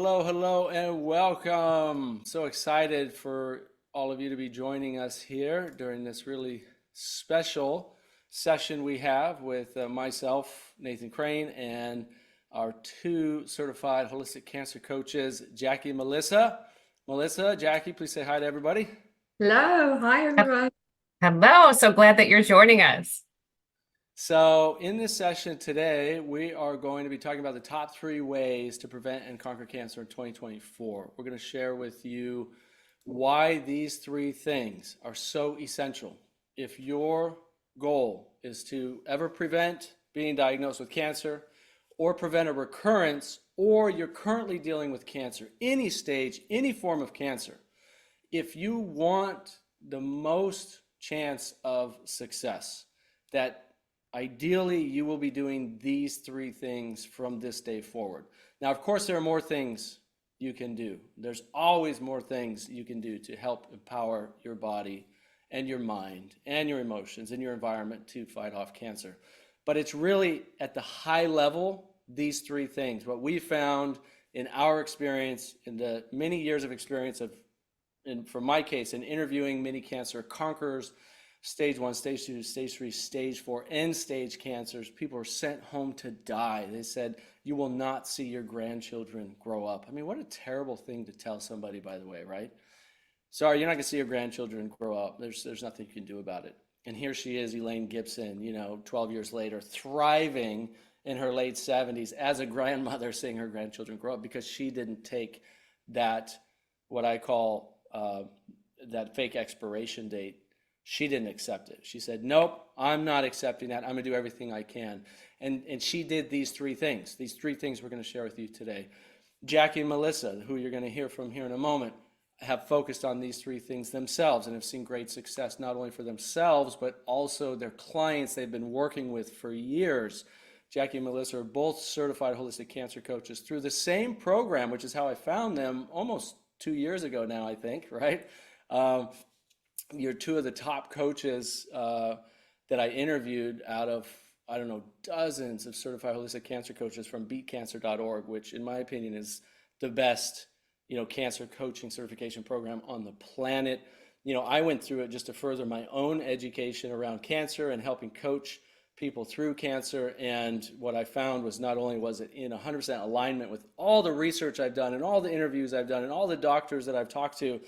hello, and welcome. So excited for all of you to be joining us here during this really special session we have with myself, Nathan Crane, and our two certified holistic cancer coaches, Jackie and Melissa. Melissa, Jackie, please say hi to everybody. Hello, hi everyone. Hello, so glad that you're joining us. So, in this session today, we are going to be talking about the top 3 ways to prevent and conquer cancer in 2024. We're going to share with you why these 3 things are so essential. If your goal is to ever prevent being diagnosed with cancer or prevent a recurrence, or you're currently dealing with cancer, any stage, any form of cancer, if you want the most chance of success, that ideally you will be doing these 3 things from this day forward. Now, of course, there are more things you can do. There's always more things you can do to help empower your body and your mind and your emotions and your environment to fight off cancer. But it's really at the high level, these 3 things. What we found in our experience, in the many years of experience of, and for my case, in interviewing many cancer conquerors, stage 1, stage 2, stage 3, stage 4, end stage cancers, people were sent home to die. They said, you will not see your grandchildren grow up. I mean, what a terrible thing to tell somebody, by the way, right? Sorry, you're not going to see your grandchildren grow up. There's nothing you can do about it. And here she is, Elaine Gibson, 12 years later, thriving in her late 70s as a grandmother, seeing her grandchildren grow up because she didn't take that, what I call that fake expiration date. She didn't accept it. She said, nope, I'm not accepting that. I'm going to do everything I can. And she did these 3 things. These 3 things we're going to share with you today. Jackie and Melissa, who you're going to hear from here in a moment, have focused on these 3 things themselves and have seen great success not only for themselves, but also their clients they've been working with for years. Jackie and Melissa are both certified holistic cancer coaches through the same program, which is how I found them almost 2 years ago now, I think, right? You're 2 of the top coaches that I interviewed out of, I don't know, dozens of certified holistic cancer coaches from beatcancer.org, which in my opinion is the best, cancer coaching certification program on the planet. I went through it just to further my own education around cancer and helping coach people through cancer. And what I found was not only was it in 100% alignment with all the research I've done and all the interviews I've done and all the doctors that I've talked to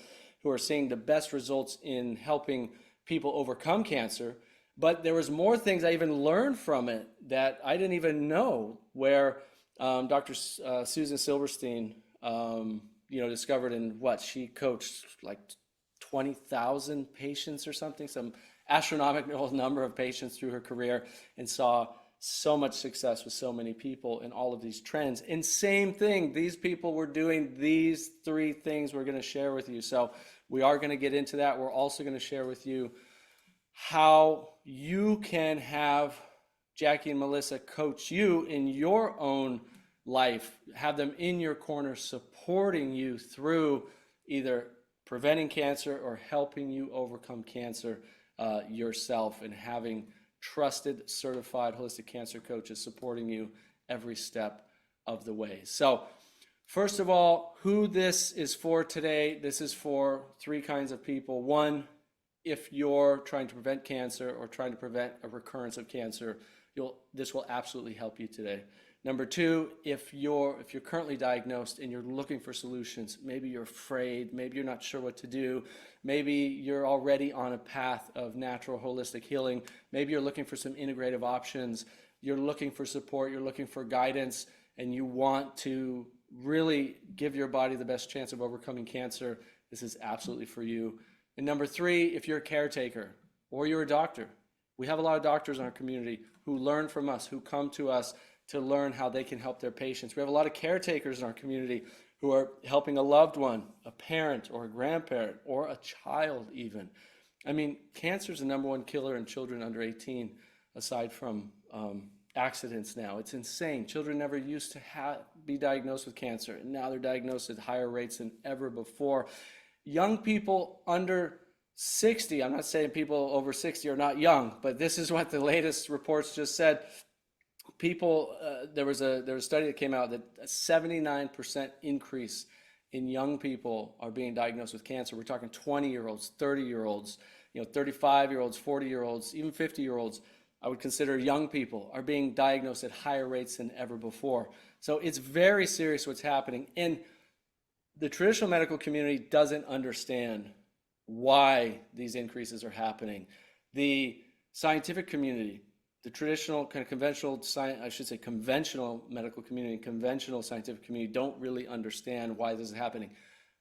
who are seeing the best results in helping people overcome cancer, but there was more things I even learned from it that I didn't even know, where Dr. Susan Silverstein, discovered in what, she coached like 20,000 patients or something, some astronomical number of patients through her career, and saw so much success with so many people in all of these trends. And same thing, these people were doing these 3 things we're going to share with you. So we are going to get into that. We're also going to share with you how you can have Jackie and Melissa coach you in your own life, have them in your corner supporting you through either preventing cancer or helping you overcome cancer yourself, and having trusted, certified holistic cancer coaches supporting you every step of the way. So first of all, who this is for today, this is for 3 kinds of people. 1, if you're trying to prevent cancer or trying to prevent a recurrence of cancer, this will absolutely help you today. Number 2, if you're currently diagnosed and you're looking for solutions, maybe you're afraid, maybe you're not sure what to do, maybe you're already on a path of natural holistic healing, maybe you're looking for some integrative options, you're looking for support, you're looking for guidance, and you want to really give your body the best chance of overcoming cancer, this is absolutely for you. And number 3, if you're a caretaker or you're a doctor, we have a lot of doctors in our community who learn from us, who come to us to learn how they can help their patients. We have a lot of caretakers in our community who are helping a loved one, a parent or a grandparent or a child even. I mean, cancer is the #1 killer in children under 18, aside from accidents now. It's insane. Children never used to be diagnosed with cancer, and now they're diagnosed at higher rates than ever before. Young people under 60, I'm not saying people over 60 are not young, but this is what the latest reports just said. people, there was a study that came out that a 79% increase in young people are being diagnosed with cancer. We're talking 20-year-olds, 30-year-olds, 35-year-olds, 40-year-olds, even 50-year-olds. I would consider young people are being diagnosed at higher rates than ever before. So it's very serious what's happening. And the traditional medical community doesn't understand why these increases are happening. The scientific community, the traditional kind of conventional science, I should say conventional medical community, conventional scientific community don't really understand why this is happening.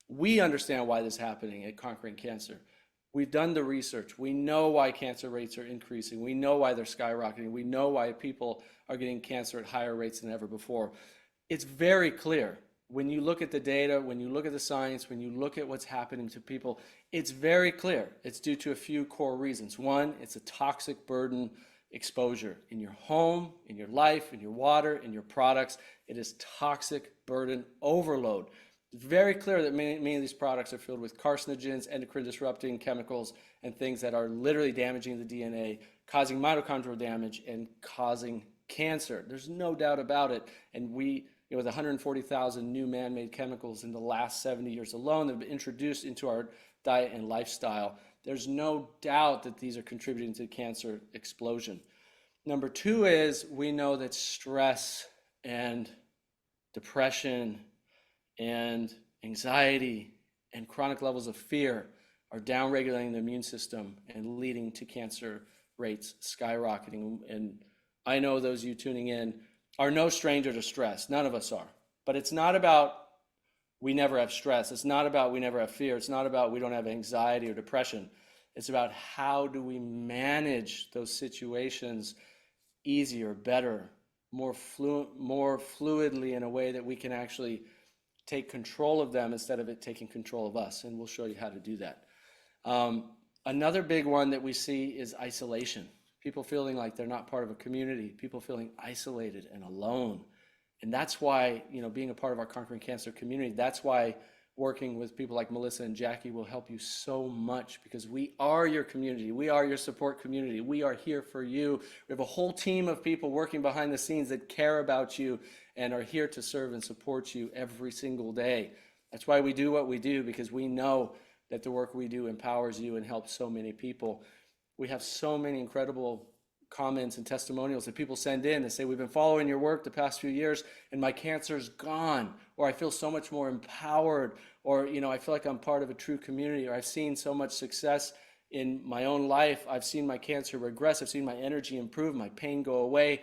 We understand why this is happening at Conquering Cancer. We've done the research. We know why cancer rates are increasing. We know why they're skyrocketing. We know why people are getting cancer at higher rates than ever before. It's very clear. When you look at the data, when you look at the science, when you look at what's happening to people, it's very clear. It's due to a few core reasons. One, it's a toxic burden exposure in your home, in your life, in your water, in your products. It is toxic burden overload. It's very clear that many of these products are filled with carcinogens, endocrine disrupting chemicals, and things that are literally damaging the DNA, causing mitochondrial damage, and causing cancer. There's no doubt about it. And with 140,000 new man-made chemicals in the last 70 years alone that have been introduced into our diet and lifestyle, there's no doubt that these are contributing to cancer explosion. Number two is we know that stress and depression and anxiety and chronic levels of fear are downregulating the immune system and leading to cancer rates skyrocketing. And I know those of you tuning in are no stranger to stress. None of us are. But it's not about we never have stress. It's not about we never have fear. It's not about we don't have anxiety or depression. It's about how do we manage those situations easier, better, more fluidly, in a way that we can actually take control of them instead of it taking control of us. And we'll show you how to do that. Another big one that we see is isolation. People feeling like they're not part of a community, people feeling isolated and alone. And that's why, being a part of our Conquering Cancer community, that's why working with people like Melissa and Jackie will help you so much, because we are your community. We are your support community. We are here for you. We have a whole team of people working behind the scenes that care about you and are here to serve and support you every single day. That's why we do what we do, because we know that the work we do empowers you and helps so many people. We have so many incredible comments and testimonials that people send in that say, we've been following your work the past few years and my cancer's gone, or I feel so much more empowered, or I feel like I'm part of a true community, or I've seen so much success in my own life. I've seen my cancer regress. I've seen my energy improve, my pain go away.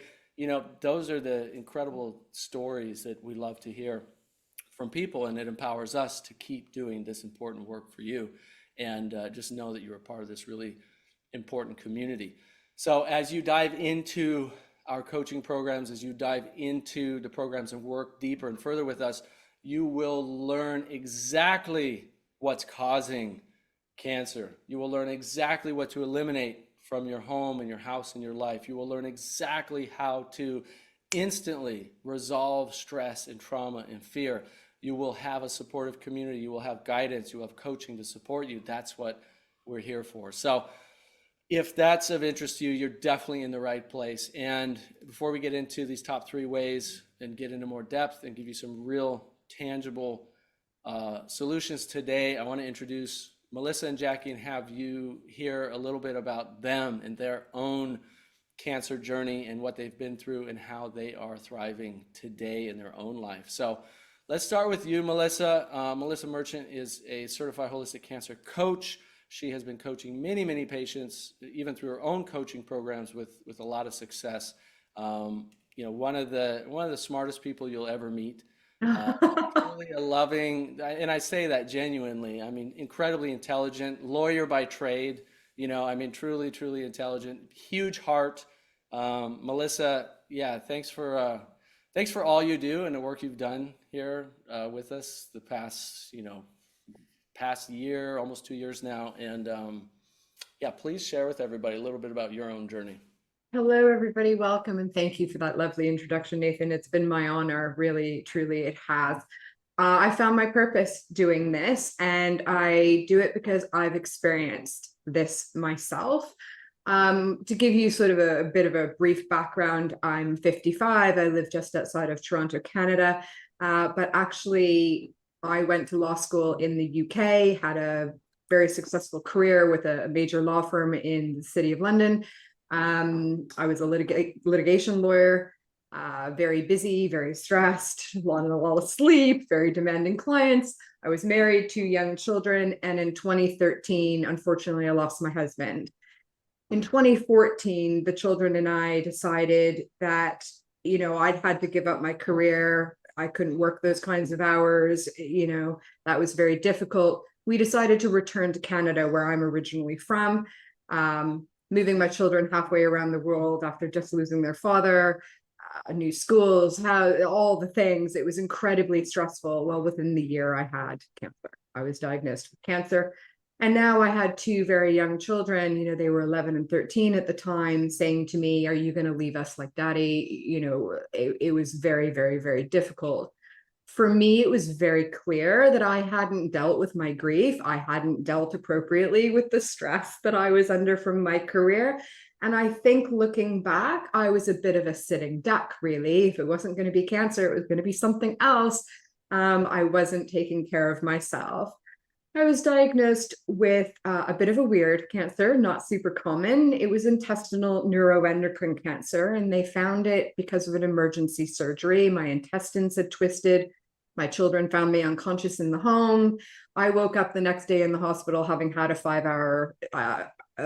Those are the incredible stories that we love to hear from people, and it empowers us to keep doing this important work for you. And just know that you're a part of this really important community. So as you dive into our coaching programs, as you dive into the programs and work deeper and further with us, you will learn exactly what's causing cancer. You will learn exactly what to eliminate from your home and your house and your life. You will learn exactly how to instantly resolve stress and trauma and fear. You will have a supportive community. You will have guidance. You will have coaching to support you. That's what we're here for. So if that's of interest to you, you're definitely in the right place. And before we get into these top 3 ways and get into more depth and give you some real tangible solutions today, I want to introduce Melissa and Jackie and have you hear a little bit about them and their own cancer journey and what they've been through and how they are thriving today in their own life. So let's start with you, Melissa. Melissa Merchant is a certified holistic cancer coach. She has been coaching many, many patients, even through her own coaching programs with a lot of success. One of the smartest people you'll ever meet. Truly a loving, and I say that genuinely. I mean, incredibly intelligent, lawyer by trade. Truly, truly intelligent, huge heart. Melissa, yeah, thanks for all you do and the work you've done here with us the past year, almost 2 years now. And please share with everybody a little bit about your own journey. Hello, everybody. Welcome. And thank you for that lovely introduction, Nathan. It's been my honor. Really, truly, it has. I found my purpose doing this, and I do it because I've experienced this myself. To give you sort of a bit of a brief background, I'm 55. I live just outside of Toronto, Canada. But actually, I went to law school in the UK, had a very successful career with a major law firm in the City of London. I was a litigation lawyer, very busy, very stressed, wanted a lot of sleep, very demanding clients. I was married, 2 young children, and in 2013, unfortunately, I lost my husband. In 2014, the children and I decided that, I'd had to give up my career. I couldn't work those kinds of hours. That was very difficult. We decided to return to Canada, where I'm originally from, moving my children halfway around the world after just losing their father, new schools, all the things. It was incredibly stressful. Well, within the year, I had cancer. I was diagnosed with cancer. And now I had 2 very young children, they were 11 and 13 at the time, saying to me, "Are you going to leave us like daddy?" It was very, very, very difficult. For me, it was very clear that I hadn't dealt with my grief. I hadn't dealt appropriately with the stress that I was under from my career. And I think looking back, I was a bit of a sitting duck, really. If it wasn't going to be cancer, it was going to be something else. I wasn't taking care of myself. I was diagnosed with a bit of a weird cancer, not super common. It was intestinal neuroendocrine cancer, and they found it because of an emergency surgery. My intestines had twisted. My children found me unconscious in the home. I woke up the next day in the hospital having had a 5-hour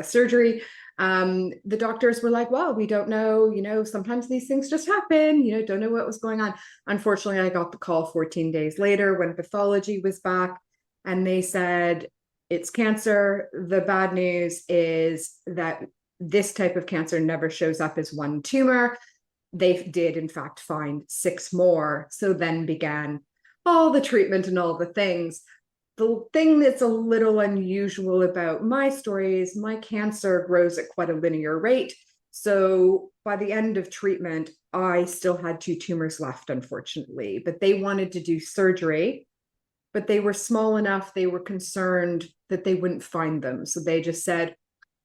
surgery. The doctors were like, "Well, we don't know, sometimes these things just happen, don't know what was going on." Unfortunately, I got the call 14 days later when pathology was back. And they said, "It's cancer. The bad news is that this type of cancer never shows up as one tumor." They did, in fact, find 6 more. So then began all the treatment and all the things. The thing that's a little unusual about my story is my cancer grows at quite a linear rate. So by the end of treatment, I still had 2 tumors left, unfortunately, but they wanted to do surgery. But they were small enough, they were concerned that they wouldn't find them. So they just said,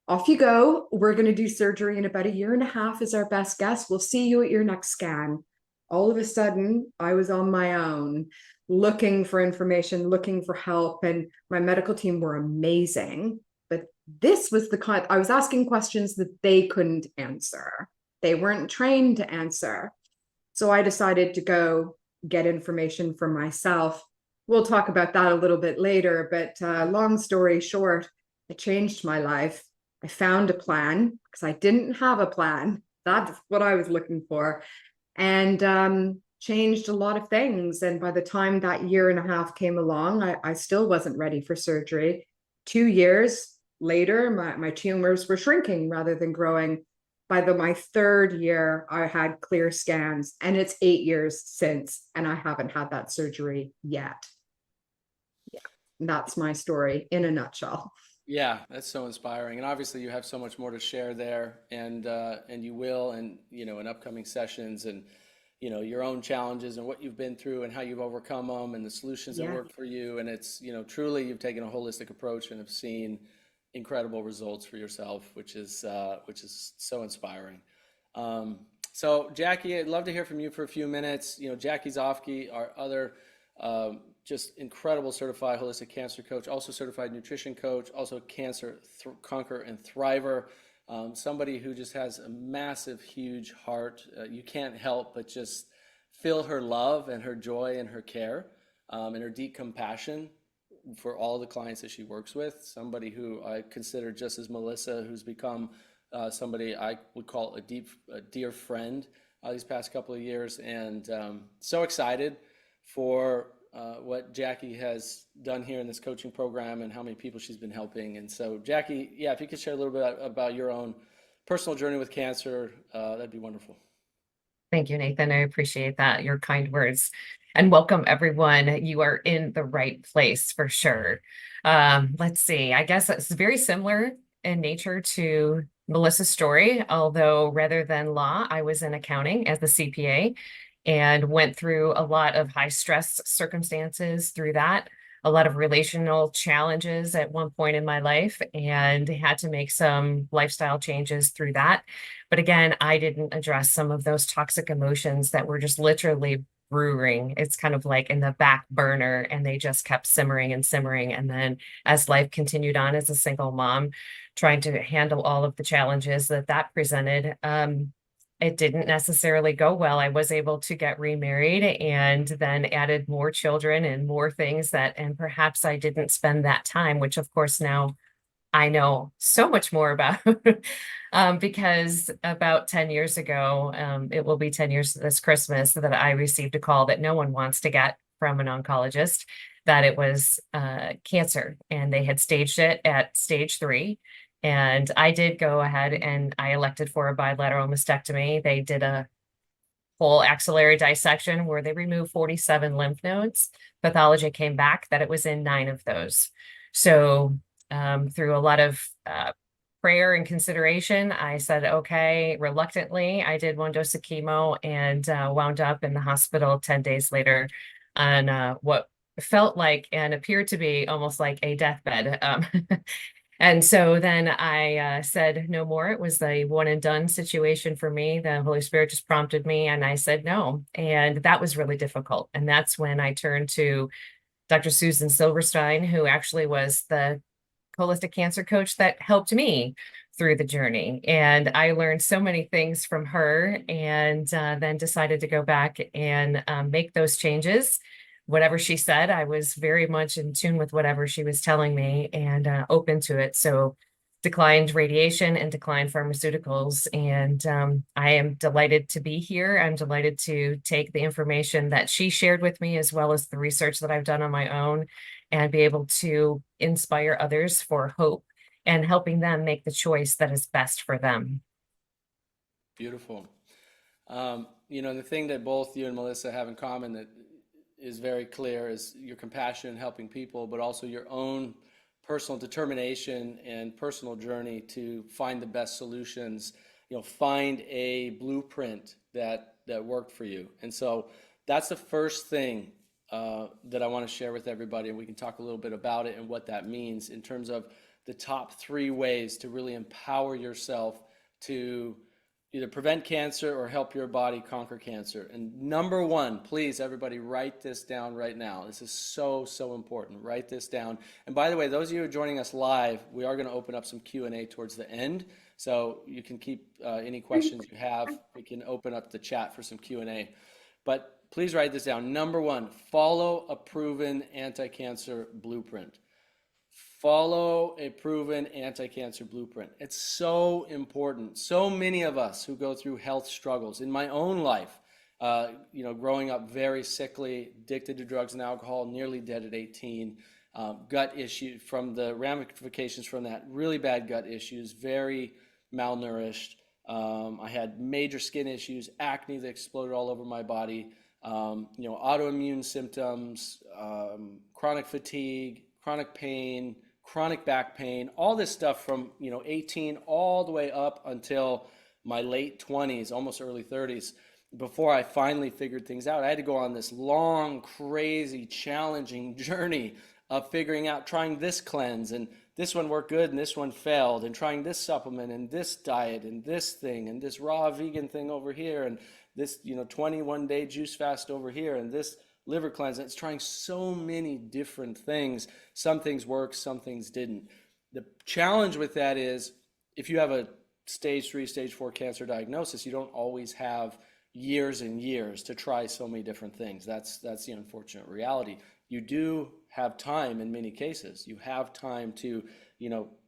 "Off you go. We're going to do surgery in about 1.5 years is our best guess. We'll see you at your next scan." All of a sudden, I was on my own, looking for information, looking for help. And my medical team were amazing. But this was the kind, I was asking questions that they couldn't answer. They weren't trained to answer. So I decided to go get information for myself. We'll talk about that a little bit later, but long story short, it changed my life. I found a plan because I didn't have a plan. That's what I was looking for, and changed a lot of things. And by the time that 1.5 years came along, I still wasn't ready for surgery. 2 years later, my tumors were shrinking rather than growing. By my 3rd year, I had clear scans, and it's 8 years since, and I haven't had that surgery yet. That's my story in a nutshell. Yeah, that's so inspiring. And obviously you have so much more to share there, and you will, and in upcoming sessions, and your own challenges and what you've been through and how you've overcome them and the solutions that Yeah. work for you. And it's, truly you've taken a holistic approach and have seen incredible results for yourself, which is so inspiring. So Jackie, I'd love to hear from you for a few minutes. Jackie Zofke, our other just incredible certified holistic cancer coach, also certified nutrition coach, also cancer conqueror and thriver. Somebody who just has a massive, huge heart. You can't help but just feel her love and her joy and her care, and her deep compassion for all the clients that she works with. Somebody who I consider, just as Melissa, who's become somebody I would call a dear friend these past couple of years, and so excited for what Jackie has done here in this coaching program and how many people she's been helping. And so Jackie, yeah, if you could share a little bit about your own personal journey with cancer, that'd be wonderful. Thank you, Nathan. I appreciate that, your kind words. And welcome, everyone. You are in the right place for sure. Let's see. I guess it's very similar in nature to Melissa's story, although rather than law, I was in accounting as the CPA and went through a lot of high stress circumstances through that. a lot of relational challenges at one point in my life and had to make some lifestyle changes through that. But again, I didn't address some of those toxic emotions that were just literally brewing. It's kind of like in the back burner, and they just kept simmering and simmering. And then as life continued on as a single mom, trying to handle all of the challenges that presented, it didn't necessarily go well. I was able to get remarried and then added more children and more things and perhaps I didn't spend that time, which of course now I know so much more about. Because about 10 years ago, it will be 10 years this Christmas, that I received a call that no one wants to get from an oncologist, that it was cancer, and they had staged it at stage 3. And I did go ahead and I elected for a bilateral mastectomy. They did a whole axillary dissection where they removed 47 lymph nodes. Pathology came back that it was in 9 of those. So through a lot of prayer and consideration, I said, okay, reluctantly, I did 1 dose of chemo and wound up in the hospital 10 days later on what felt like and appeared to be almost like a deathbed. And so then I said no more. It was the one and done situation for me. The Holy Spirit just prompted me and I said no. And that was really difficult. And that's when I turned to Dr. Susan Silverstein, who actually was the holistic cancer coach that helped me through the journey. And I learned so many things from her, and then decided to go back and make those changes. Whatever she said, I was very much in tune with whatever she was telling me and open to it. So declined radiation and declined pharmaceuticals. And I am delighted to be here. I'm delighted to take the information that she shared with me, as well as the research that I've done on my own, and be able to inspire others for hope and helping them make the choice that is best for them. Beautiful. The thing that both you and Melissa have in common that is very clear is your compassion in helping people, but also your own personal determination and personal journey to find the best solutions, find a blueprint that worked for you. And so that's the first thing that I want to share with everybody, and we can talk a little bit about it and what that means in terms of the top 3 ways to really empower yourself to either prevent cancer or help your body conquer cancer. And number 1, please, everybody, write this down right now. This is so, so important. Write this down. And by the way, those of you who are joining us live, we are going to open up some Q&A towards the end. So you can keep any questions you have. We can open up the chat for some Q&A. But please write this down. Number 1, follow a proven anti-cancer blueprint. Follow a proven anti-cancer blueprint. It's so important. So many of us who go through health struggles, in my own life, growing up very sickly, addicted to drugs and alcohol, nearly dead at 18, gut issues from the ramifications from that, really bad gut issues, very malnourished. I had major skin issues, acne that exploded all over my body, autoimmune symptoms, chronic fatigue, chronic pain, chronic back pain, all this stuff from 18 all the way up until my late 20s, almost early 30s, before I finally figured things out. I had to go on this long, crazy, challenging journey of figuring out, trying this cleanse, and this one worked good and this one failed, and trying this supplement and this diet and this thing and this raw vegan thing over here, and this 21-day juice fast over here, and this liver cleanse. It's trying so many different things. Some things work, some things didn't. The challenge with that is if you have a stage 3, stage 4 cancer diagnosis, you don't always have years and years to try so many different things. That's the unfortunate reality. You do have time in many cases. You have time to,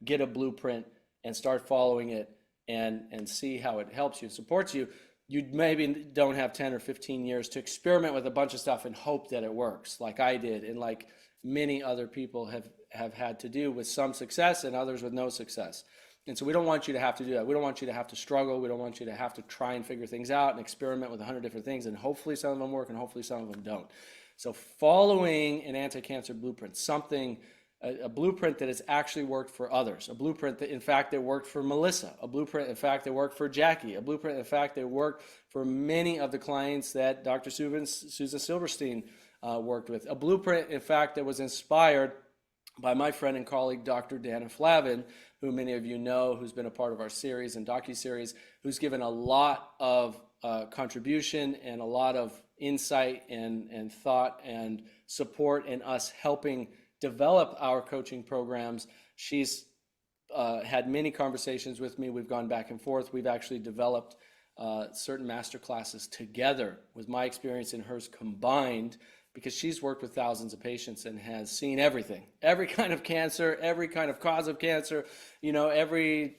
get a blueprint and start following it and see how it helps you, supports you. You maybe don't have 10 or 15 years to experiment with a bunch of stuff and hope that it works, like I did, and like many other people have had to do, with some success and others with no success. And so we don't want you to have to do that. We don't want you to have to struggle. We don't want you to have to try and figure things out and experiment with 100 different things, and hopefully some of them work and hopefully some of them don't. So following an anti-cancer blueprint, a blueprint that has actually worked for others, a blueprint that in fact that worked for Melissa, a blueprint in fact that worked for Jackie, a blueprint in fact that worked for many of the clients that Dr. Susan Silverstein worked with. A blueprint, in fact, that was inspired by my friend and colleague, Dr. Dana Flavin, who many of you know, who's been a part of our series and docuseries, who's given a lot of contribution and a lot of insight and thought and support in us helping develop our coaching programs. She's had many conversations with me. We've gone back and forth. We've actually developed certain master classes together with my experience and hers combined, because she's worked with thousands of patients and has seen everything, every kind of cancer, every kind of cause of cancer, every,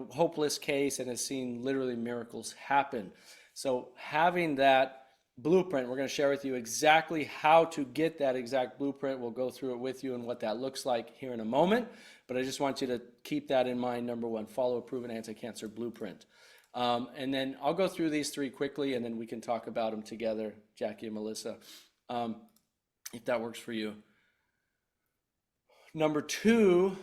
hopeless case, and has seen literally miracles happen. So having that blueprint, we're going to share with you exactly how to get that exact blueprint. We'll go through it with you and what that looks like here in a moment. But I just want you to keep that in mind. Number one, follow a proven anti-cancer blueprint. And then I'll go through these three quickly, and then we can talk about them together, Jackie and Melissa, if that works for you. Number two,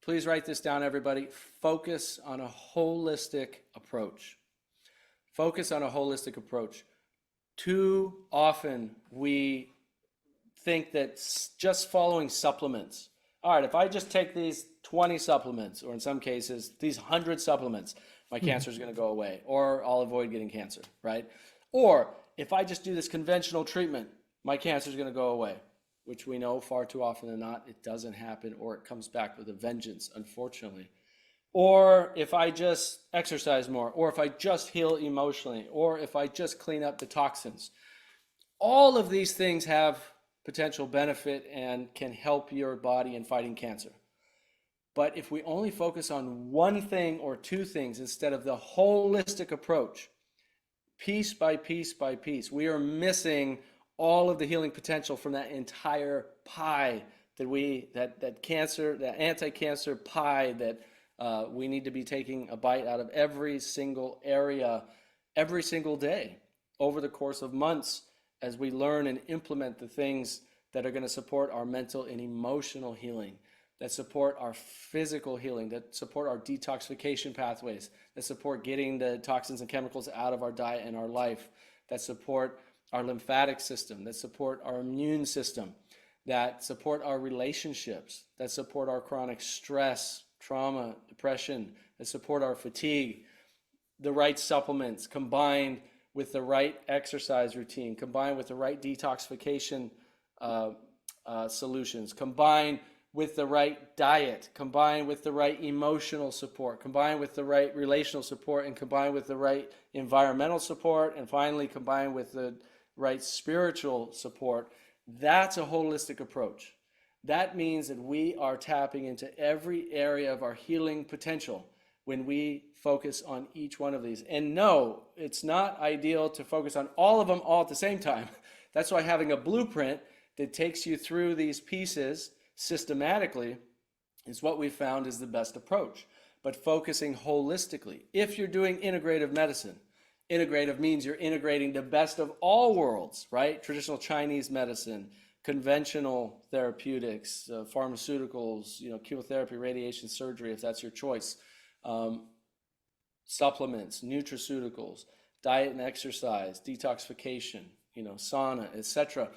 please write this down, everybody. Focus on a holistic approach. Focus on a holistic approach. Too often we think that just following supplements, all right, if I just take these 20 supplements, or in some cases, these 100 supplements, my cancer is going to go away, or I'll avoid getting cancer, right? Or if I just do this conventional treatment, my cancer is going to go away, which we know far too often than not, it doesn't happen, or it comes back with a vengeance, unfortunately. Or if I just exercise more, or if I just heal emotionally, or if I just clean up the toxins. All of these things have potential benefit and can help your body in fighting cancer. But if we only focus on one thing or two things instead of the holistic approach, piece by piece by piece, we are missing all of the healing potential from that entire pie that cancer, that anti-cancer pie that we need to be taking a bite out of every single area, every single day, over the course of months, as we learn and implement the things that are going to support our mental and emotional healing, that support our physical healing, that support our detoxification pathways, that support getting the toxins and chemicals out of our diet and our life, that support our lymphatic system, that support our immune system, that support our relationships, that support our chronic stress, trauma, depression, that support our fatigue. The right supplements combined with the right exercise routine, combined with the right detoxification solutions, combined with the right diet, combined with the right emotional support, combined with the right relational support, and combined with the right environmental support, and finally combined with the right spiritual support. That's a holistic approach. That means that we are tapping into every area of our healing potential when we focus on each one of these. And no, it's not ideal to focus on all of them all at the same time. That's why having a blueprint that takes you through these pieces systematically is what we found is the best approach. But focusing holistically, if you're doing integrative medicine, integrative means you're integrating the best of all worlds, right? Traditional Chinese medicine, conventional therapeutics, pharmaceuticals, chemotherapy, radiation, surgery, if that's your choice, supplements, nutraceuticals, diet and exercise, detoxification, sauna, etc.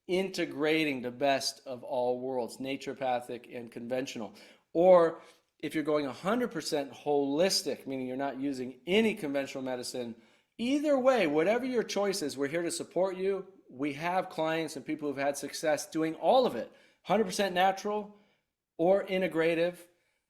Integrating the best of all worlds, naturopathic and conventional. Or if you're going 100% holistic, meaning you're not using any conventional medicine, either way, whatever your choice is, we're here to support you. We have clients and people who've had success doing all of it, 100% natural or integrative,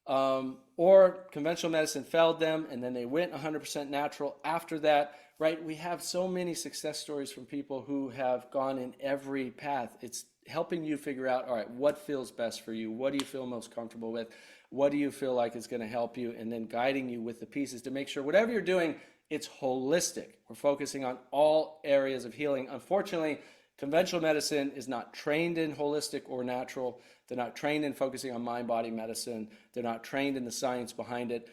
or conventional medicine failed them and then they went 100% natural after that, right? We have so many success stories from people who have gone in every path. It's helping you figure out, all right, what feels best for you? What do you feel most comfortable with? What do you feel like is going to help you? And then guiding you with the pieces to make sure whatever you're doing, it's holistic. We're focusing on all areas of healing. Unfortunately, conventional medicine is not trained in holistic or natural. They're not trained in focusing on mind-body medicine. They're not trained in the science behind it.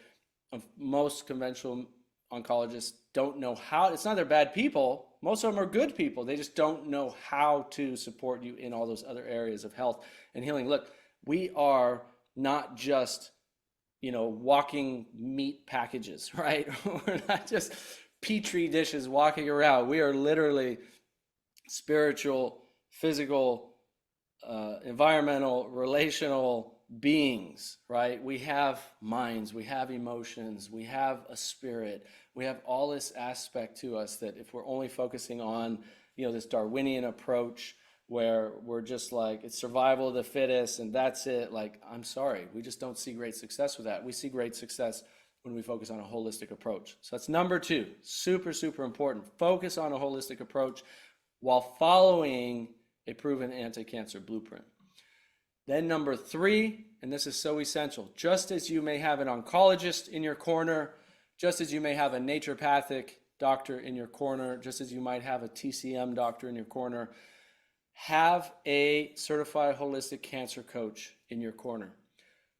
Most conventional oncologists don't know how. It's not they're bad people. Most of them are good people. They just don't know how to support you in all those other areas of health and healing. Look, we are not just walking meat packages, right? We're not just petri dishes walking around. We are literally spiritual physical, environmental, relational beings, right? We have minds, we have emotions, we have a spirit, we have all this aspect to us that if we're only focusing on, this Darwinian approach where we're just like, it's survival of the fittest and that's it, like, I'm sorry, we just don't see great success with that. We see great success when we focus on a holistic approach. So that's number 2, super, super important. Focus on a holistic approach while following a proven anti-cancer blueprint. Then number 3, and this is so essential, just as you may have an oncologist in your corner, just as you may have a naturopathic doctor in your corner, just as you might have a TCM doctor in your corner, have a certified holistic cancer coach in your corner.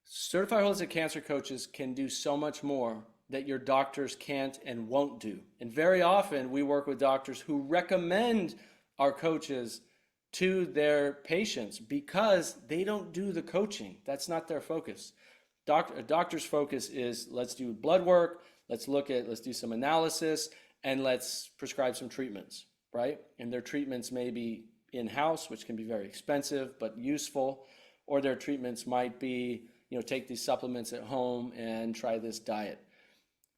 Certified holistic cancer coaches can do so much more that your doctors can't and won't do. And very often we work with doctors who recommend our coaches to their patients because they don't do the coaching. That's not their focus. A doctor's focus is, let's do blood work, let's do some analysis, and let's prescribe some treatments, right? And their treatments may be in-house, which can be very expensive but useful, or their treatments might be, take these supplements at home and try this diet.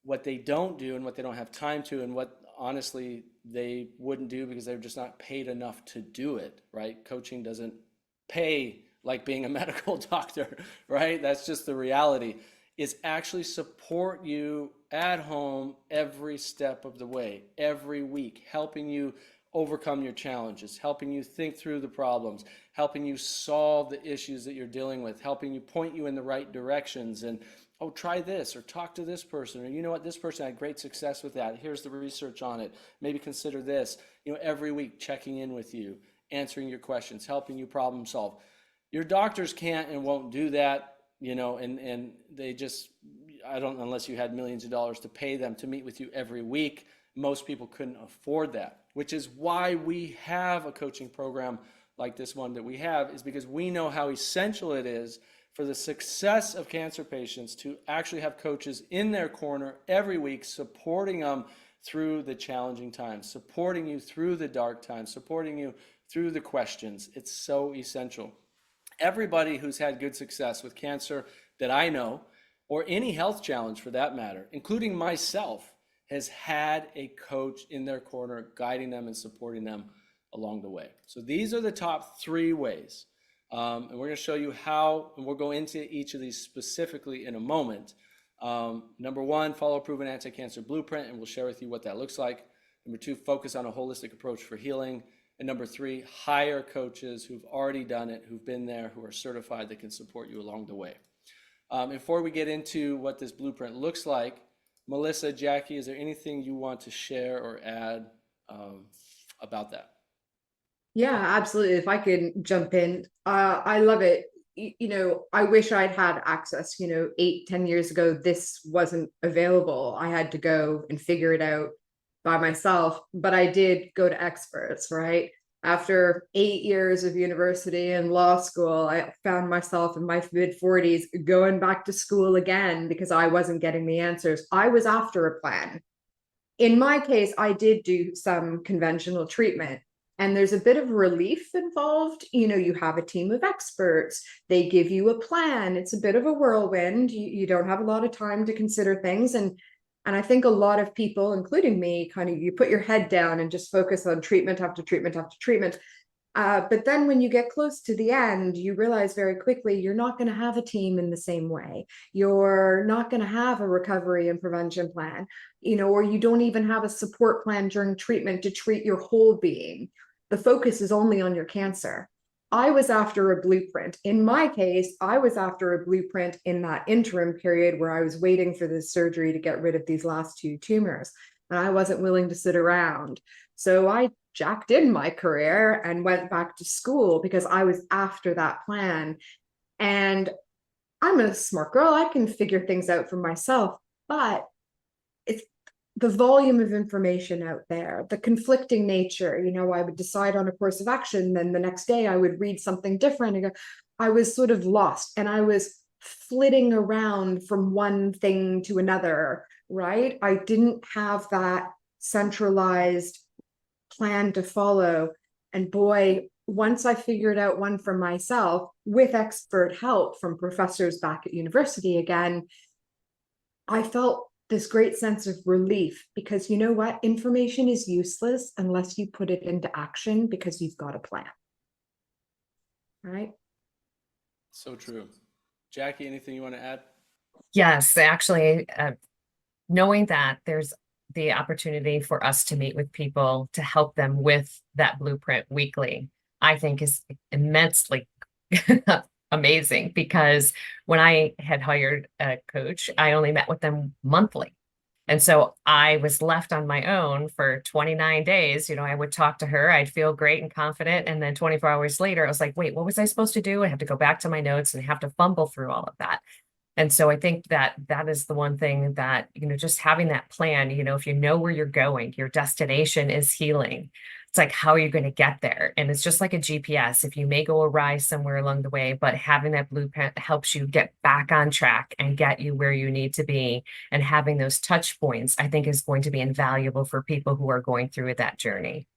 What they don't do and what they don't have time to, and what honestly they wouldn't do because they're just not paid enough to do it, right? Coaching doesn't pay like being a medical doctor, right? That's just the reality, is actually support you at home every step of the way, every week, helping you overcome your challenges, helping you think through the problems, helping you solve the issues that you're dealing with, helping you point you in the right directions, and oh, try this, or talk to this person, or you know what, this person had great success with that. Here's the research on it. Maybe consider this. Every week checking in with you, answering your questions, helping you problem solve. Your doctors can't and won't do that, and they just, unless you had millions of dollars to pay them to meet with you every week, most people couldn't afford that, which is why we have a coaching program like this one that we have, is because we know how essential it is for the success of cancer patients to actually have coaches in their corner every week, supporting them through the challenging times, supporting you through the dark times, supporting you through the questions. It's so essential. Everybody who's had good success with cancer that I know, or any health challenge for that matter, including myself, has had a coach in their corner guiding them and supporting them along the way. So these are the top 3 ways. And we're going to show you how, and we'll go into each of these specifically in a moment. Number 1, follow a proven anti-cancer blueprint, and we'll share with you what that looks like. Number 2, focus on a holistic approach for healing. And number 3, hire coaches who've already done it, who've been there, who are certified, that can support you along the way. Before we get into what this blueprint looks like, Melissa, Jackie, is there anything you want to share or add about that? Yeah, absolutely. If I could jump in, I love it. I wish I'd had access, 8-10 years ago, this wasn't available. I had to go and figure it out by myself, but I did go to experts, right? After 8 years of university and law school, I found myself in my mid-40s going back to school again because I wasn't getting the answers. I was after a plan. In my case, I did do some conventional treatment, and there's a bit of relief involved. You have a team of experts. They give you a plan. It's a bit of a whirlwind. You don't have a lot of time to consider things. And I think a lot of people, including me, you put your head down and just focus on treatment after treatment after treatment. But then when you get close to the end, you realize very quickly you're not going to have a team in the same way. You're not going to have a recovery and prevention plan, or you don't even have a support plan during treatment to treat your whole being. The focus is only on your cancer. I was after a blueprint. In my case, I was after a blueprint in that interim period where I was waiting for this surgery to get rid of these last 2 tumors, and I wasn't willing to sit around. So I jacked in my career and went back to school because I was after that plan. And I'm a smart girl. I can figure things out for myself, but it's the volume of information out there, the conflicting nature. I would decide on a course of action, then the next day I would read something different and go, I was sort of lost, and I was flitting around from one thing to another, right? I didn't have that centralized plan to follow. And boy, once I figured out one for myself with expert help from professors back at university again, I felt this great sense of relief because you know what? Information is useless unless you put it into action because you've got a plan. Right? So true. Jackie, anything you want to add? Yes, actually, knowing that there's the opportunity for us to meet with people to help them with that blueprint weekly, I think is immensely amazing, because when I had hired a coach, I only met with them monthly. And so I was left on my own for 29 days. You know, I would talk to her, I'd feel great and confident. And then 24 hours later, I was like, wait, what was I supposed to do? I have to go back to my notes and have to fumble through all of that. And so I think that that is the one thing that, you know, just having that plan, you know, if you know where you're going, your destination is healing. It's like, how are you going to get there? And it's just like a GPS. If you may go awry somewhere along the way, but having that blueprint helps you get back on track and get you where you need to be. And having those touch points, I think, is going to be invaluable for people who are going through that journey.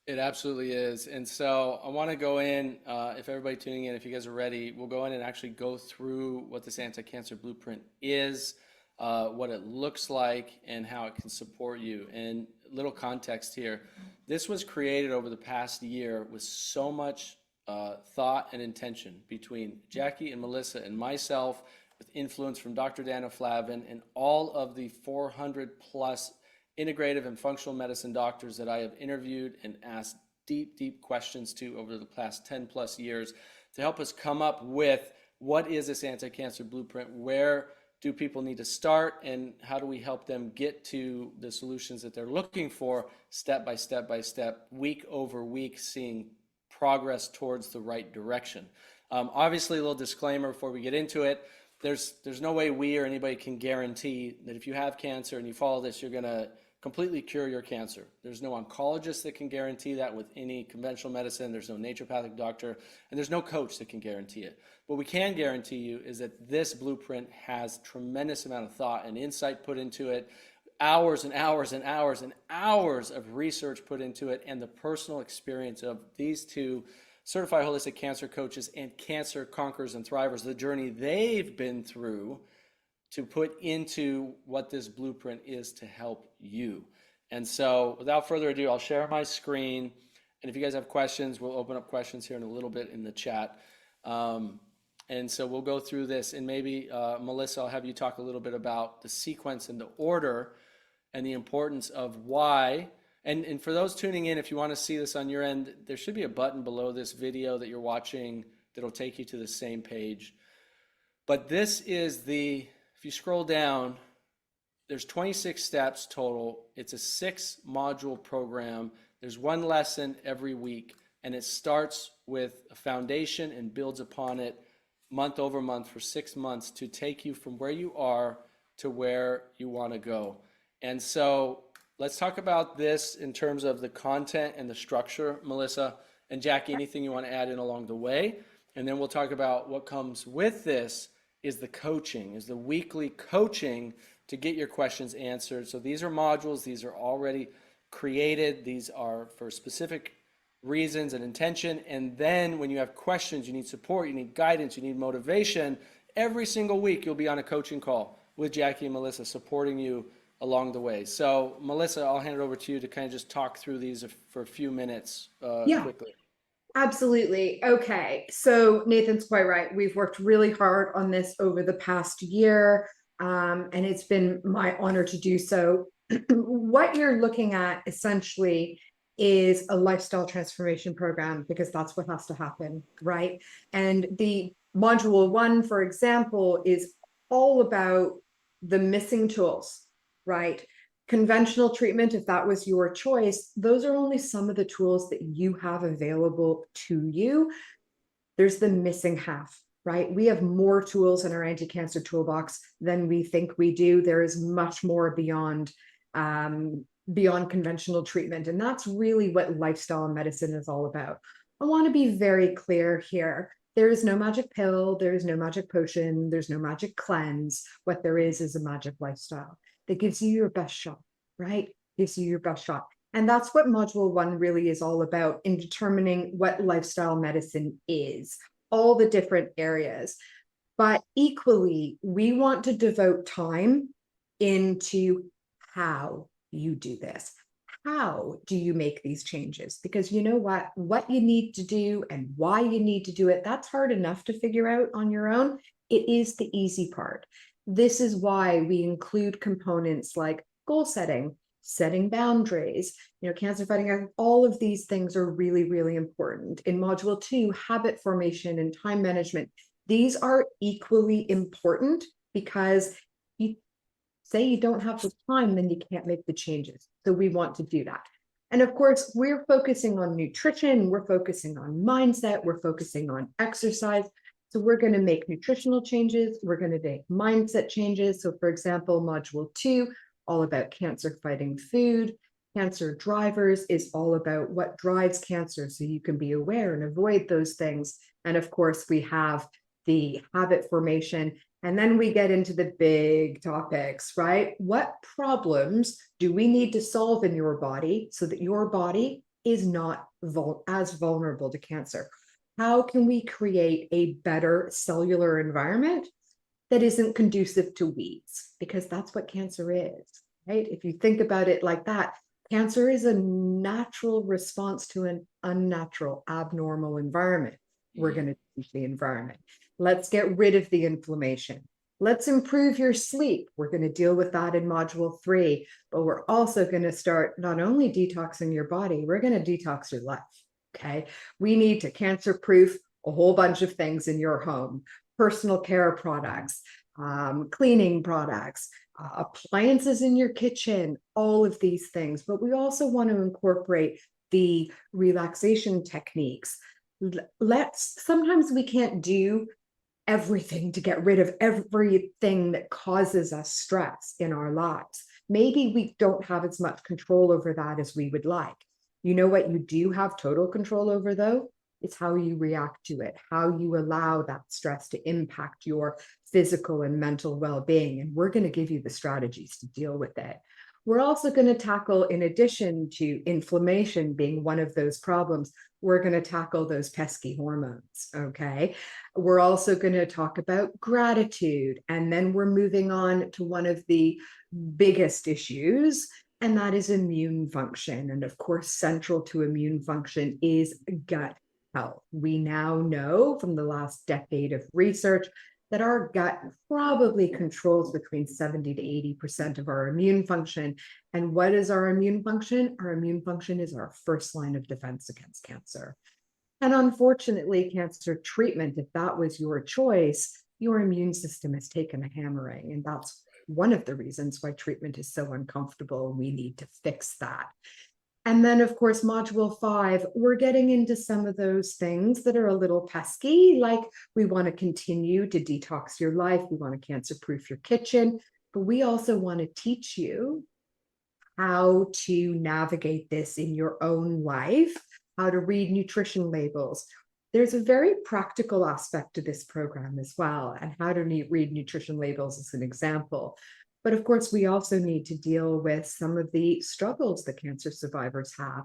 It absolutely is. And so I want to go in, if everybody tuning in, if you guys are ready, we'll go in and actually go through what this anti-cancer blueprint is, what it looks like, and how it can support you. And little context here. This was created over the past year with so much thought and intention between Jackie and Melissa and myself, with influence from Dr. Dana Flavin and all of the 400 plus integrative and functional medicine doctors that I have interviewed and asked deep, deep questions to over the past 10 plus years to help us come up with what is this anti-cancer blueprint, where do people need to start, and how do we help them get to the solutions that they're looking for step by step by step, week over week, seeing progress towards the right direction. Obviously, a little disclaimer before we get into it. There's no way we or anybody can guarantee that if you have cancer and you follow this, you're going to completely cure your cancer. There's no oncologist that can guarantee that with any conventional medicine. There's no naturopathic doctor, and there's no coach that can guarantee it. What we can guarantee you is that this blueprint has tremendous amount of thought and insight put into it, hours and hours and hours and hours of research put into it, and the personal experience of these two certified holistic cancer coaches and cancer conquerors and thrivers, the journey they've been through to put into what this blueprint is to help you. And so without further ado, I'll share my screen. And if you guys have questions, we'll open up questions here in a little bit in the chat. And so we'll go through this, and maybe Melissa, I'll have you talk a little bit about the sequence and the order and the importance of why. And for those tuning in, if you want to see this on your end, there should be a button below this video that you're watching that'll take you to the same page. But this is if you scroll down, there's 26 steps total. It's a 6-module program. There's one lesson every week, and it starts with a foundation and builds upon it month over month for 6 months to take you from where you are to where you want to go. And so let's talk about this in terms of the content and the structure, Melissa. And Jackie, anything you want to add in along the way? And then we'll talk about what comes with this is the coaching, is the weekly coaching to get your questions answered. So these are modules, these are already created, these are for specific reasons and intention. And then when you have questions, you need support, you need guidance, you need motivation, every single week you'll be on a coaching call with Jackie and Melissa supporting you along the way. So Melissa, I'll hand it over to you to kind of just talk through these for a few minutes quickly. Absolutely. Okay. So Nathan's quite right. We've worked really hard on this over the past year, and it's been my honor to do so. What you're looking at essentially is a lifestyle transformation program, because that's what has to happen, right? And the module 1, for example, is all about the missing tools, right? Conventional treatment, if that was your choice, those are only some of the tools that you have available to you. There's the missing half, right? We have more tools in our anti-cancer toolbox than we think we do. There is much more beyond conventional treatment. And that's really what lifestyle medicine is all about. I want to be very clear here. There is no magic pill. There is no magic potion. There's no magic cleanse. What there is a magic lifestyle that gives you your best shot, right? Gives you your best shot. And that's what module 1 really is all about, in determining what lifestyle medicine is, all the different areas. But equally, we want to devote time into how you do this. How do you make these changes? Because you know what you need to do and why you need to do it, that's hard enough to figure out on your own. It is the easy part. This is why we include components like goal setting, setting boundaries, cancer fighting, all of these things are really, really important. In module 2, habit formation and time management, these are equally important, because you say you don't have the time, then you can't make the changes. So we want to do that. And of course, we're focusing on nutrition, we're focusing on mindset, we're focusing on exercise. So we're going to make nutritional changes, we're going to make mindset changes. So for example, module 2, all about cancer fighting food. Cancer drivers is all about what drives cancer, so you can be aware and avoid those things. And of course, we have the habit formation. And then we get into the big topics, right? What problems do we need to solve in your body so that your body is not as vulnerable to cancer? How can we create a better cellular environment that isn't conducive to weeds? Because that's what cancer is, right? If you think about it like that, cancer is a natural response to an unnatural, abnormal environment. We're going to change the environment. Let's get rid of the inflammation. Let's improve your sleep. We're going to deal with that in module 3, but we're also going to start not only detoxing your body, we're going to detox your life. Okay. We need to cancer-proof a whole bunch of things in your home, personal care products, cleaning products, appliances in your kitchen, all of these things. But we also want to incorporate the relaxation techniques. Sometimes we can't do everything to get rid of everything that causes us stress in our lives. Maybe we don't have as much control over that as we would like. You know what you do have total control over, though? It's how you react to it, how you allow that stress to impact your physical and mental well-being. And we're going to give you the strategies to deal with it. We're also going to tackle, in addition to inflammation being one of those problems, we're going to tackle those pesky hormones, okay? We're also going to talk about gratitude, and then we're moving on to one of the biggest issues, and that is immune function. And of course, central to immune function is gut health. We now know from the last decade of research that our gut probably controls between 70 to 80% of our immune function. And what is our immune function? Our immune function is our first line of defense against cancer. And unfortunately, cancer treatment, if that was your choice, your immune system has taken a hammering. And that's one of the reasons why treatment is so uncomfortable. We need to fix that. And then, of course, module 5, we're getting into some of those things that are a little pesky, like we want to continue to detox your life. We want to cancer-proof your kitchen, but we also want to teach you how to navigate this in your own life, how to read nutrition labels. There's a very practical aspect to this program as well, and how to read nutrition labels is an example. But of course, we also need to deal with some of the struggles that cancer survivors have.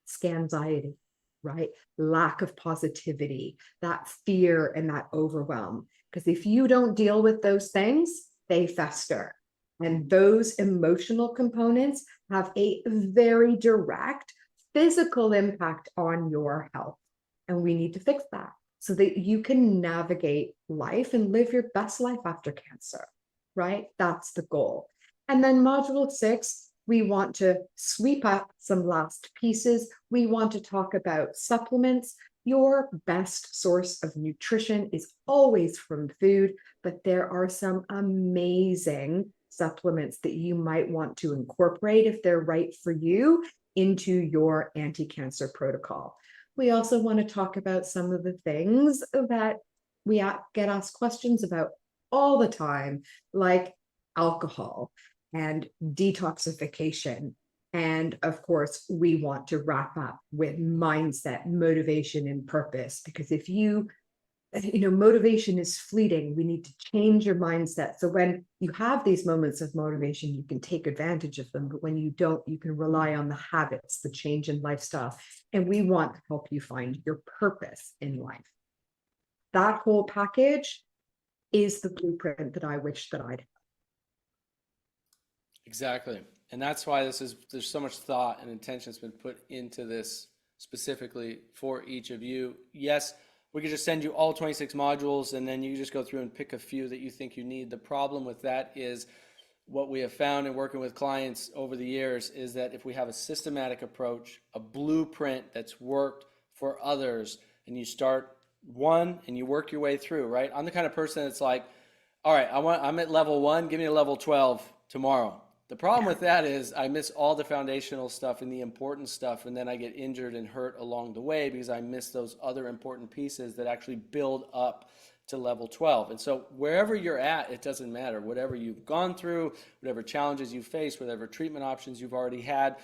Scanxiety, right? Lack of positivity, that fear and that overwhelm. Because if you don't deal with those things, they fester. And those emotional components have a very direct physical impact on your health. And we need to fix that so that you can navigate life and live your best life after cancer. Right? That's the goal. And then module 6, we want to sweep up some last pieces. We want to talk about supplements. Your best source of nutrition is always from food, but there are some amazing supplements that you might want to incorporate, if they're right for you, into your anti-cancer protocol. We also want to talk about some of the things that we get asked questions about all the time, like alcohol and detoxification. And of course, we want to wrap up with mindset, motivation, and purpose, because if you motivation is fleeting. We need to change your mindset. So when you have these moments of motivation, you can take advantage of them. But when you don't, you can rely on the habits, the change in lifestyle. And we want to help you find your purpose in life. That whole package is the blueprint that I wish that I'd. Exactly. And that's why there's so much thought and intention that's been put into this specifically for each of you. Yes, we could just send you all 26 modules and then you just go through and pick a few that you think you need. The problem with that is what we have found in working with clients over the years is that if we have a systematic approach, a blueprint that's worked for others, and you start one and you work your way through, right? I'm the kind of person that's like, all right, I'm at level 1, give me a level 12 tomorrow. The problem with that is I miss all the foundational stuff and the important stuff, and then I get injured and hurt along the way because I miss those other important pieces that actually build up to level 12. And so wherever you're at, it doesn't matter. Whatever you've gone through, whatever challenges you face, whatever treatment options you've already had,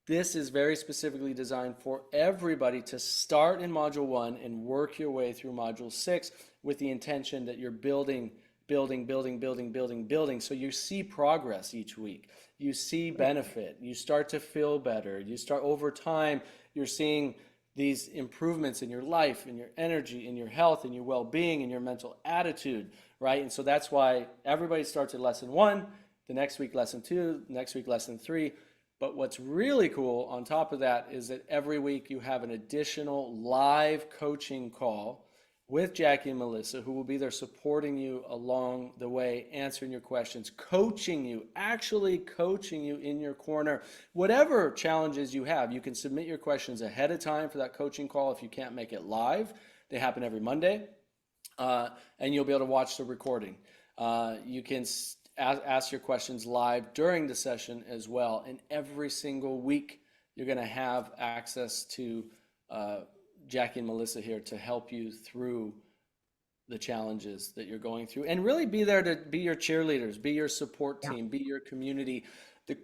this is very specifically designed for everybody to start in module 1 and work your way through module 6 with the intention that you're building. So you see progress each week. You see benefit. You start to feel better. You start over time, you're seeing these improvements in your life, in your energy, in your health, in your well-being, in your mental attitude, right? And so that's why everybody starts at lesson 1, the next week lesson 2, next week lesson 3. But what's really cool on top of that is that every week you have an additional live coaching call with Jackie and Melissa, who will be there supporting you along the way, answering your questions, coaching you, actually coaching you in your corner. Whatever challenges you have, you can submit your questions ahead of time for that coaching call if you can't make it live. They happen every Monday, and you'll be able to watch the recording. You can ask your questions live during the session as well. And every single week, you're going to have access to Jackie and Melissa here to help you through the challenges that you're going through, and really be there to be your cheerleaders, be your support team, be your community. The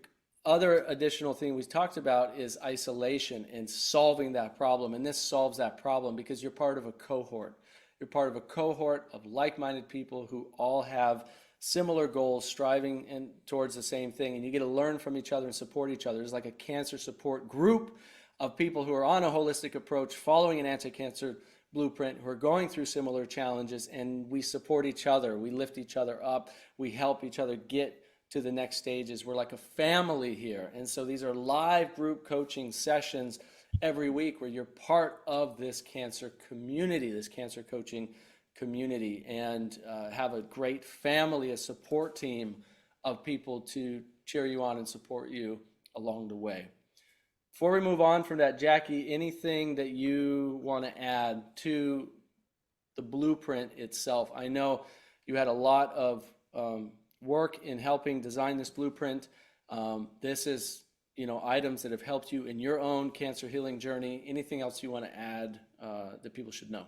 other additional thing we talked about is isolation and solving that problem. And this solves that problem because you're part of a cohort. You're part of a cohort of like-minded people who all have similar goals, striving towards the same thing. And you get to learn from each other and support each other. It's like a cancer support group of people who are on a holistic approach, following an anti-cancer blueprint, who are going through similar challenges, and we support each other. We lift each other up. We help each other get to the next stages. We're like a family here. And so these are live group coaching sessions every week where you're part of this cancer community, this cancer coaching community, and have a great family, a support team of people to cheer you on and support you along the way. Before we move on from that, Jackie, anything that you want to add to the blueprint itself? I know you had a lot of work in helping design this blueprint. This is, items that have helped you in your own cancer healing journey. Anything else you want to add that people should know?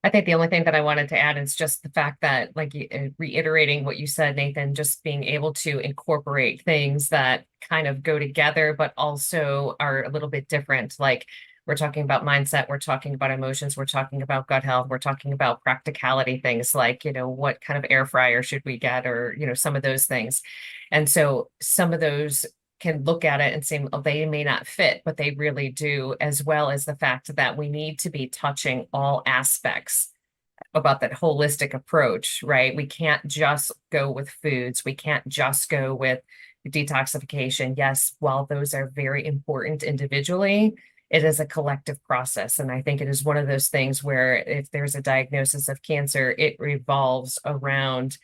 I think the only thing that I wanted to add is just the fact that, like, reiterating what you said, Nathan, just being able to incorporate things that kind of go together, but also are a little bit different. Like, we're talking about mindset, we're talking about emotions, we're talking about gut health, we're talking about practicality things like, what kind of air fryer should we get, or, some of those things. And so some of those can look at it and say, oh, they may not fit, but they really do, as well as the fact that we need to be touching all aspects about that holistic approach, right? We can't just go with foods. We can't just go with detoxification. Yes, while those are very important individually, it is a collective process. And I think it is one of those things where if there's a diagnosis of cancer, it revolves around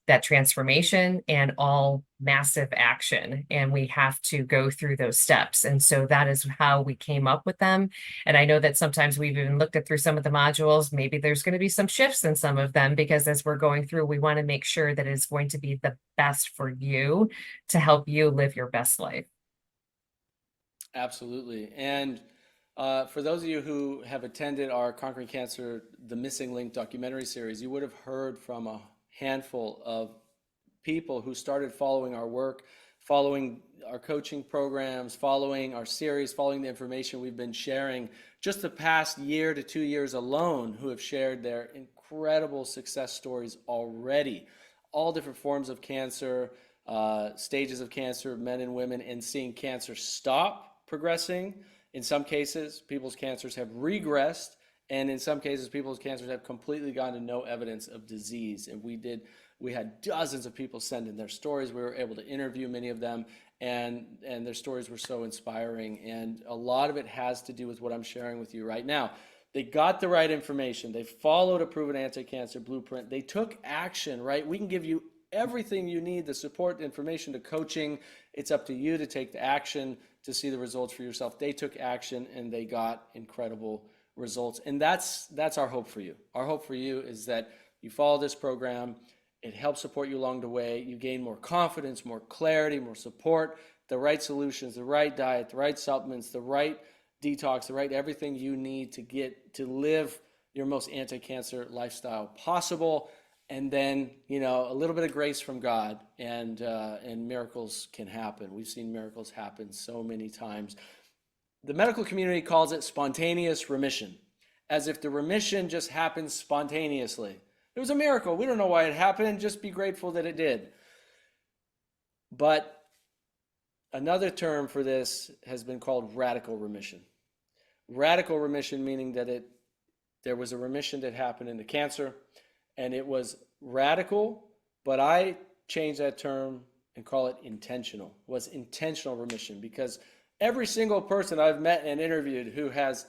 that transformation and all massive action. And we have to go through those steps. And so that is how we came up with them. And I know that sometimes we've even looked at through some of the modules, maybe there's going to be some shifts in some of them, because as we're going through, we want to make sure that it's going to be the best for you to help you live your best life. Absolutely. And for those of you who have attended our Conquering Cancer, The Missing Link documentary series, you would have heard from a handful of people who started following our work following our coaching programs, following our series, following the information we've been sharing just the past year to 2 years alone, who have shared their incredible success stories already, all different forms of cancer, stages of cancer, men and women, and seeing cancer stop progressing. In some cases, people's cancers have regressed, and in some cases, people's cancers have completely gone to no evidence of disease. And we had dozens of people send in their stories. We were able to interview many of them, and their stories were so inspiring. And a lot of it has to do with what I'm sharing with you right now. They got the right information. They followed a proven anti-cancer blueprint. They took action, right? We can give you everything you need, the support, the information, the coaching. It's up to you to take the action to see the results for yourself. They took action and they got incredible results. And that's our hope for you. Our hope for you is that you follow this program. It helps support you along the way. You gain more confidence, more clarity, more support, the right solutions, the right diet, the right supplements, the right detox, the right everything you need to get to live your most anti-cancer lifestyle possible. And then, a little bit of grace from God, and miracles can happen. We've seen miracles happen so many times. The medical community calls it spontaneous remission, as if the remission just happens spontaneously. It was a miracle. We don't know why it happened. Just be grateful that it did. But another term for this has been called radical remission. Radical remission meaning that there was a remission that happened in the cancer, and it was radical, but I changed that term and call it intentional. It was intentional remission, because every single person I've met and interviewed who has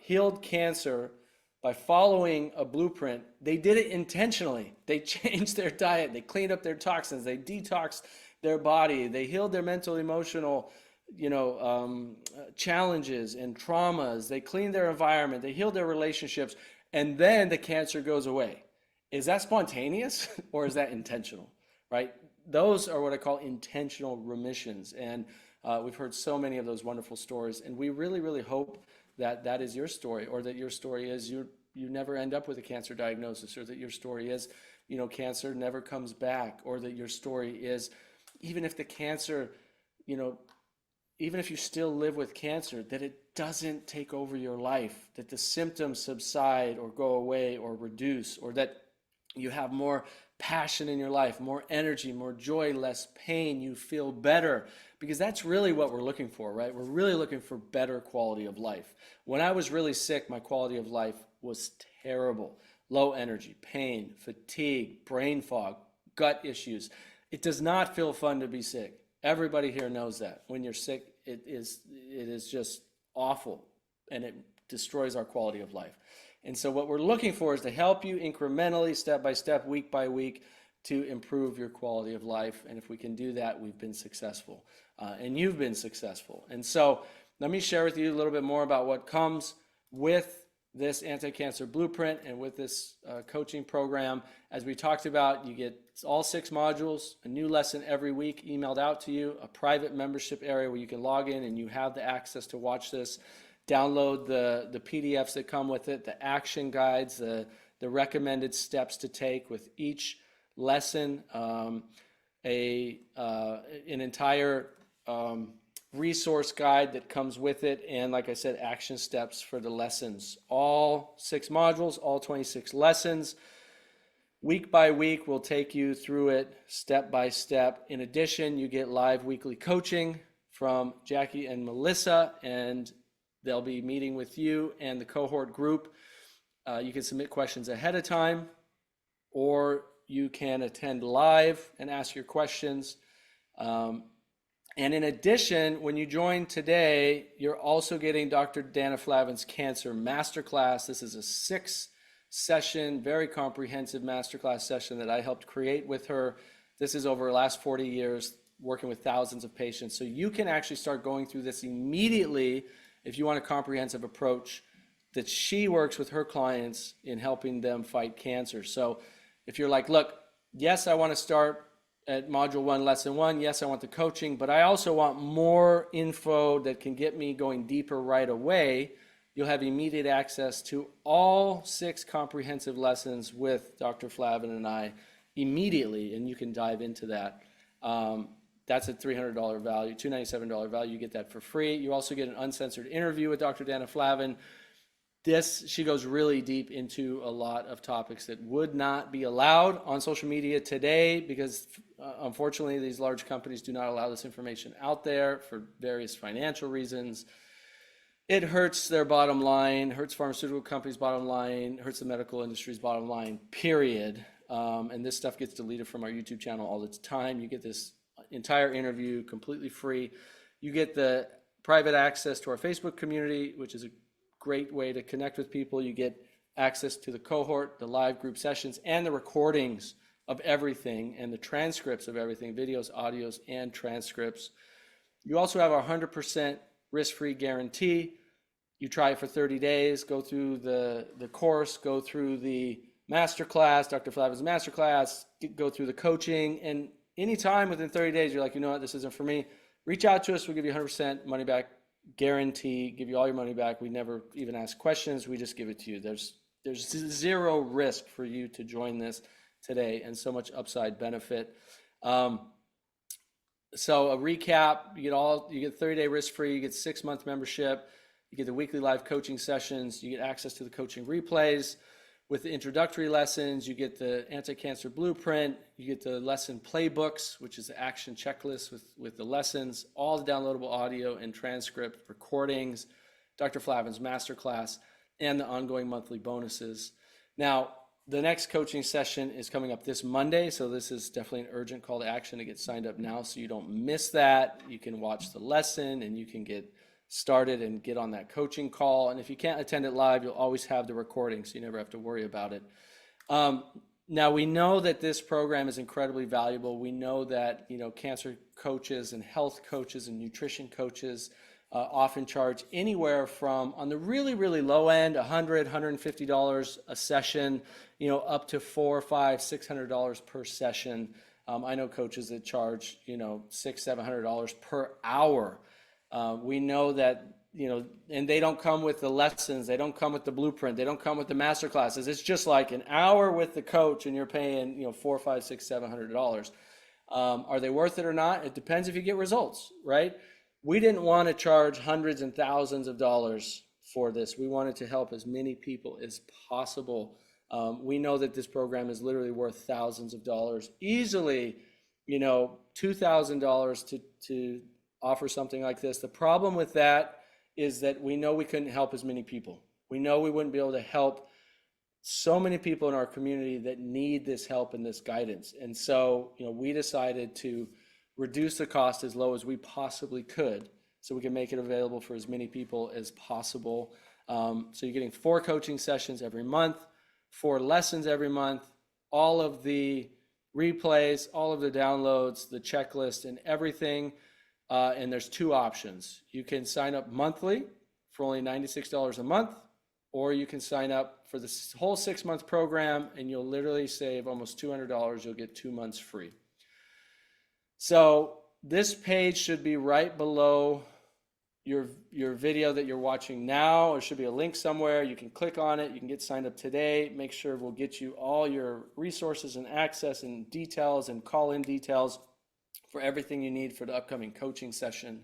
healed cancer by following a blueprint, they did it intentionally. They changed their diet, they cleaned up their toxins, they detoxed their body, they healed their mental, emotional, challenges and traumas. They cleaned their environment, they healed their relationships, and then the cancer goes away. Is that spontaneous or is that intentional, right? Those are what I call intentional remissions. And we've heard so many of those wonderful stories. And we really, really hope that that is your story, or that your story is you never end up with a cancer diagnosis, or that your story is, cancer never comes back, or that your story is, even if the cancer, even if you still live with cancer, that it doesn't take over your life, that the symptoms subside or go away or reduce, or that you have more passion in your life, more energy, more joy, less pain, you feel better, because that's really what we're looking for, right? We're really looking for better quality of life. When I was really sick, my quality of life was terrible. Low energy, pain, fatigue, brain fog, gut issues. It does not feel fun to be sick. Everybody here knows that. When you're sick, it is just awful, and it destroys our quality of life. And so what we're looking for is to help you incrementally, step by step, week by week, to improve your quality of life. And if we can do that, we've been successful. And you've been successful. And so let me share with you a little bit more about what comes with this anti-cancer blueprint and with this coaching program. As we talked about, you get all 6 modules, a new lesson every week emailed out to you, a private membership area where you can log in and you have the access to watch this. Download the PDFs that come with it, the action guides, the recommended steps to take with each lesson, an entire resource guide that comes with it, and like I said, action steps for the lessons. All 6 modules, all 26 lessons. Week by week, we'll take you through it step by step. In addition, you get live weekly coaching from Jackie and Melissa, and they'll be meeting with you and the cohort group. You can submit questions ahead of time, or you can attend live and ask your questions. And in addition, when you join today, you're also getting Dr. Dana Flavin's Cancer Masterclass. This is a 6-session, very comprehensive masterclass session that I helped create with her. This is over the last 40 years, working with thousands of patients. So you can actually start going through this immediately if you want a comprehensive approach that she works with her clients in helping them fight cancer. So if you're like, look, yes, I want to start at module 1, lesson 1. Yes, I want the coaching, but I also want more info that can get me going deeper right away. You'll have immediate access to all 6 comprehensive lessons with Dr. Flavin and I immediately, and you can dive into that. That's a $300 value, $297 value. You get that for free. You also get an uncensored interview with Dr. Dana Flavin. She goes really deep into a lot of topics that would not be allowed on social media today because unfortunately these large companies do not allow this information out there for various financial reasons. It hurts their bottom line, hurts pharmaceutical companies' bottom line, hurts the medical industry's bottom line, period. And this stuff gets deleted from our YouTube channel all the time. You get this entire interview completely free. You get the private access to our Facebook community, which is a great way to connect with people. You get access to the cohort, the live group sessions, and the recordings of everything and the transcripts of everything, videos, audios, and transcripts. You also have our 100% risk-free guarantee. You try it for 30 days, go through the course, go through the masterclass, Dr. Flavin's masterclass, go through the coaching, and anytime within 30 days, you're like, you know what, this isn't for me, reach out to us. We'll give you 100% money back guarantee, give you all your money back. We never even ask questions. We just give it to you. There's zero risk for you to join this today and so much upside benefit. So a recap, you get 30-day risk-free, you get 6-month membership, you get the weekly live coaching sessions, you get access to the coaching replays. With the introductory lessons, you get the anti-cancer blueprint, you get the lesson playbooks, which is the action checklist with the lessons, all the downloadable audio and transcript recordings, Dr. Flavin's masterclass, and the ongoing monthly bonuses. Now, the next coaching session is coming up this Monday, so this is definitely an urgent call to action to get signed up now so you don't miss that. You can watch the lesson and you can get started and get on that coaching call. And if you can't attend it live, you'll always have the recording, so you never have to worry about it. Now, we know that this program is incredibly valuable. We know that, cancer coaches and health coaches and nutrition coaches often charge anywhere from, on the really, really low end, $100, $150 a session, up to $400, $500, $600 per session. I know coaches that charge, $600, $700 per hour. We know that, and they don't come with the lessons, they don't come with the blueprint, they don't come with the master classes. It's just like an hour with the coach and you're paying, $400, $500, $600, $700. Are they worth it or not? It depends if you get results, right? We didn't want to charge hundreds and thousands of dollars for this. We wanted to help as many people as possible. We know that this program is literally worth thousands of dollars, easily, $2,000 to offer something like this. The problem with that is that we know we couldn't help as many people. We know we wouldn't be able to help so many people in our community that need this help and this guidance. And so, we decided to reduce the cost as low as we possibly could so we can make it available for as many people as possible. So you're getting 4 coaching sessions every month, 4 lessons every month, all of the replays, all of the downloads, the checklist, and everything. And there's 2 options. You can sign up monthly for only $96 a month, or you can sign up for this whole 6-month program and you'll literally save almost $200. You'll get 2 months free. So this page should be right below your video that you're watching now. There should be a link somewhere. You can click on it. You can get signed up today. Make sure we'll get you all your resources and access and details and call-in details for everything you need for the upcoming coaching session.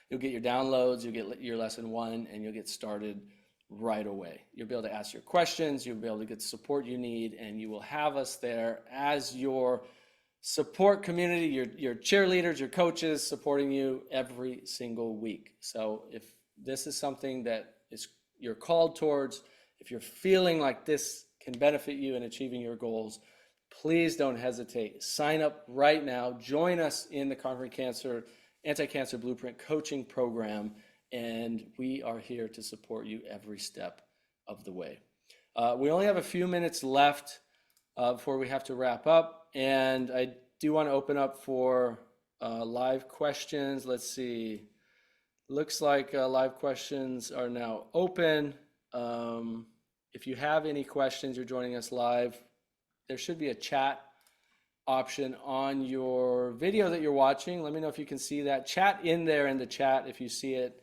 You'll get your downloads, you'll get your lesson 1, and you'll get started right away. You'll be able to ask your questions, you'll be able to get the support you need, and you will have us there as your support community, your cheerleaders, your coaches supporting you every single week. So if this is something that you're called towards, if you're feeling like this can benefit you in achieving your goals, please don't hesitate. Sign up right now. Join us in the Conquering Cancer Anti-Cancer Blueprint Coaching Program, and we are here to support you every step of the way. We only have a few minutes left before we have to wrap up, and I do want to open up for live questions. Let's see. Looks like live questions are now open. If you have any questions, you're joining us live, there should be a chat option on your video that you're watching. Let me know if you can see that. Chat in there in the chat if you see it.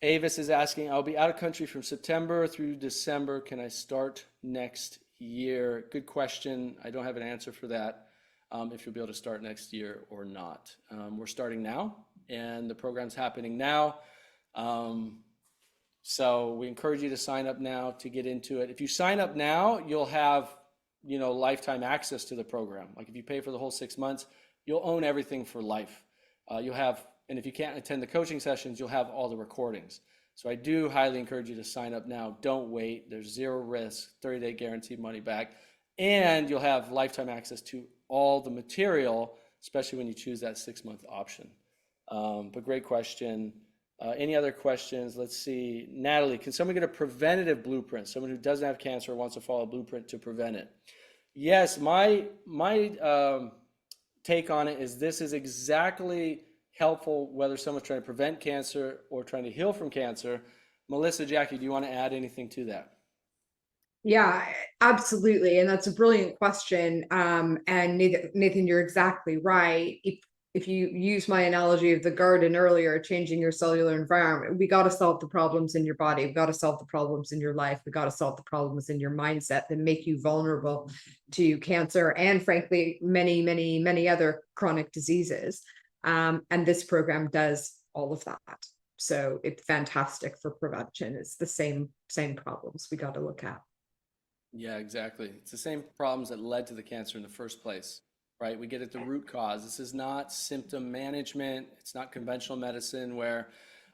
Avis is asking, I'll be out of country from September through December. Can I start next year? Good question. I don't have an answer for that. if you'll be able to start next year or not. We're starting now, and the program's happening now. So we encourage you to sign up now to get into it. If you sign up now, you'll have, lifetime access to the program. Like if you pay for the whole 6 months, you'll own everything for life. And if you can't attend the coaching sessions, you'll have all the recordings. So I do highly encourage you to sign up now. Don't wait. There's zero risk, 30-day guaranteed money back, and you'll have lifetime access to all the material, especially when you choose that 6-month option. But great question. Any other questions? Let's see. Natalie, can someone get a preventative blueprint? Someone who doesn't have cancer wants to follow a blueprint to prevent it. Yes, my take on it is this is exactly helpful whether someone's trying to prevent cancer or trying to heal from cancer. Melissa, Jackie, do you want to add anything to that? Yeah, absolutely. And that's a brilliant question. And Nathan, you're exactly right. If you use my analogy of the garden earlier, changing your cellular environment, we got to solve the problems in your body. We got to solve the problems in your life. We got to solve the problems in your mindset that make you vulnerable to cancer and, frankly, many, many, many other chronic diseases. And this program does all of that. So it's fantastic for prevention. It's the same problems we got to look at. Yeah, exactly. It's the same problems that led to the cancer in the first place. Right? We get at the root cause. This is not symptom management. It's not conventional medicine where,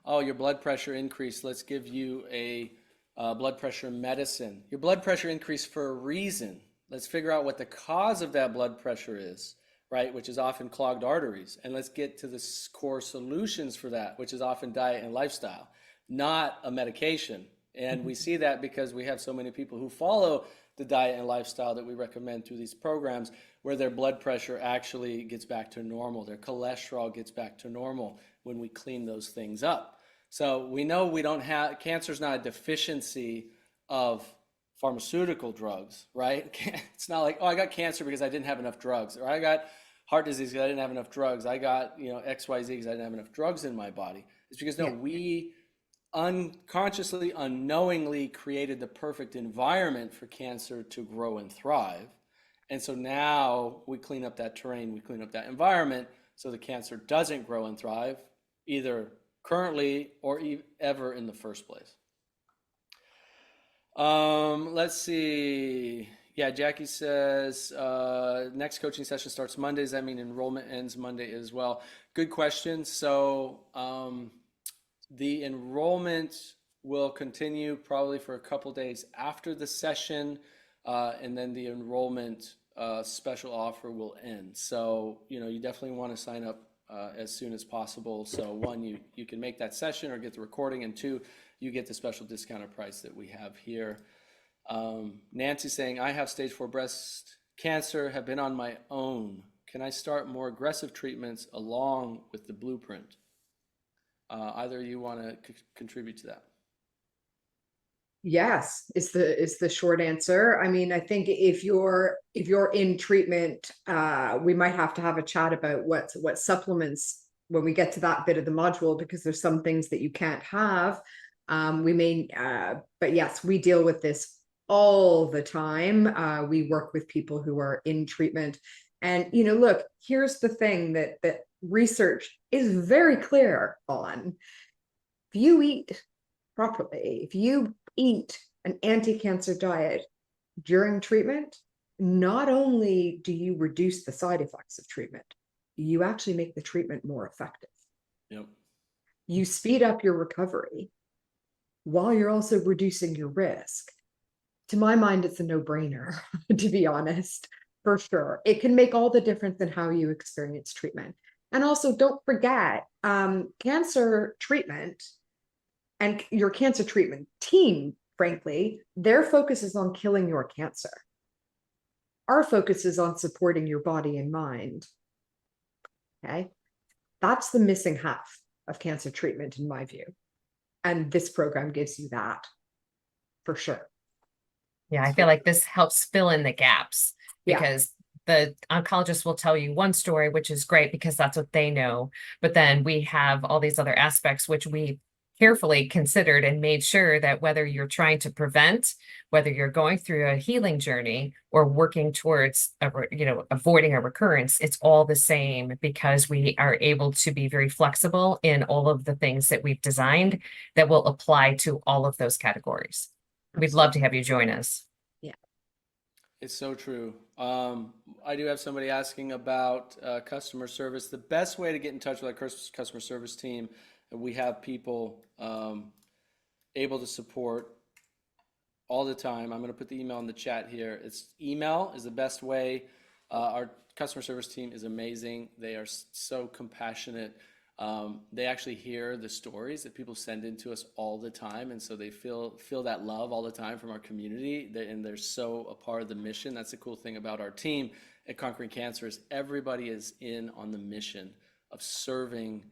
oh, your blood pressure increased. Let's give you a blood pressure medicine. Your blood pressure increased for a reason. Let's figure out what the cause of that blood pressure is, right? Which is often clogged arteries. And let's get to the core solutions for that, which is often diet and lifestyle, not a medication. And we see that because we have so many people who follow the diet and lifestyle that we recommend through these programs where their blood pressure actually gets back to normal. Their cholesterol gets back to normal when we clean those things up. So we know we don't have, cancer's not a deficiency of pharmaceutical drugs, right? It's not like, oh, I got cancer because I didn't have enough drugs, or I got heart disease because I didn't have enough drugs. I got, XYZ because I didn't have enough drugs in my body. It's because, we unconsciously, unknowingly created the perfect environment for cancer to grow and thrive. And so now we clean up that terrain, we clean up that environment so the cancer doesn't grow and thrive, either currently or ever in the first place. Let's see. Yeah, Jackie says, next coaching session starts Monday. Does that mean enrollment ends Monday as well? Good question. So the enrollment will continue probably for a couple days after the session, and then the enrollment special offer will end. So, you definitely want to sign up as soon as possible. So one, you can make that session or get the recording, and two, you get the special discounted price that we have here. Nancy saying, I have stage 4 breast cancer, have been on my own. Can I start more aggressive treatments along with the blueprint? Either of you want to contribute to that? Yes, is the short answer. I mean, I think if you're in treatment, we might have to have a chat about what supplements when we get to that bit of the module, because there's some things that you can't have. But yes, we deal with this all the time. We work with people who are in treatment, and look, here's the thing that research is very clear on. If you eat properly, if you eat an anti-cancer diet during treatment, not only do you reduce the side effects of treatment, you actually make the treatment more effective. Yep. You speed up your recovery while you're also reducing your risk. To my mind, it's a no-brainer, to be honest, for sure. It can make all the difference in how you experience treatment. And also, don't forget, cancer treatment and your cancer treatment team, frankly, their focus is on killing your cancer. Our focus is on supporting your body and mind. Okay? That's the missing half of cancer treatment, in my view. And this program gives you that, for sure. Yeah, I feel like this helps fill in the gaps, because the oncologist will tell you one story, which is great because that's what they know. But then we have all these other aspects, which we carefully considered and made sure that whether you're trying to prevent, whether you're going through a healing journey or working towards avoiding a recurrence, it's all the same, because we are able to be very flexible in all of the things that we've designed that will apply to all of those categories. We'd love to have you join us. It's so true. I do have somebody asking about customer service. The best way to get in touch with our customer service team, we have people able to support all the time. I'm going to put the email in the chat here. Email is the best way. Our customer service team is amazing. They are so compassionate. They actually hear the stories that people send in to us all the time, and so they feel that love all the time from our community, and they're so a part of the mission. That's the cool thing about our team at Conquering Cancer, is everybody is in on the mission of serving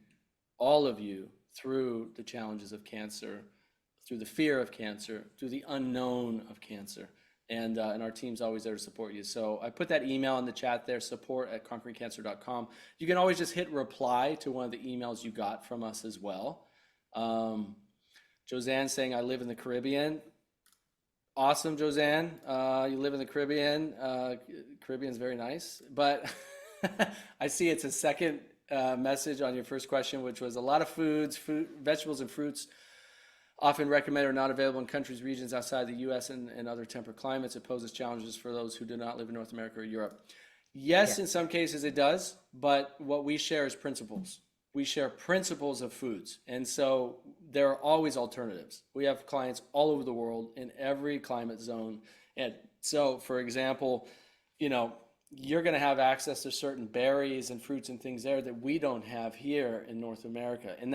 all of you through the challenges of cancer, through the fear of cancer, through the unknown of cancer. And our team's always there to support you. So I put that email in the chat there, support@conqueringcancer.com. You can always just hit reply to one of the emails you got from us as well. Josanne saying, I live in the Caribbean. Awesome, Josanne. You live in the Caribbean. Caribbean's very nice. But I see it's a second message on your first question, which was a lot of vegetables and fruits often recommended or not available in countries, regions outside the U.S. and other temperate climates. It poses challenges for those who do not live in North America or Europe. Yes, in some cases it does, but what we share is principles. We share principles of foods, and so there are always alternatives. We have clients all over the world in every climate zone, and so, for example, you're going to have access to certain berries and fruits and things there that we don't have here in North America, and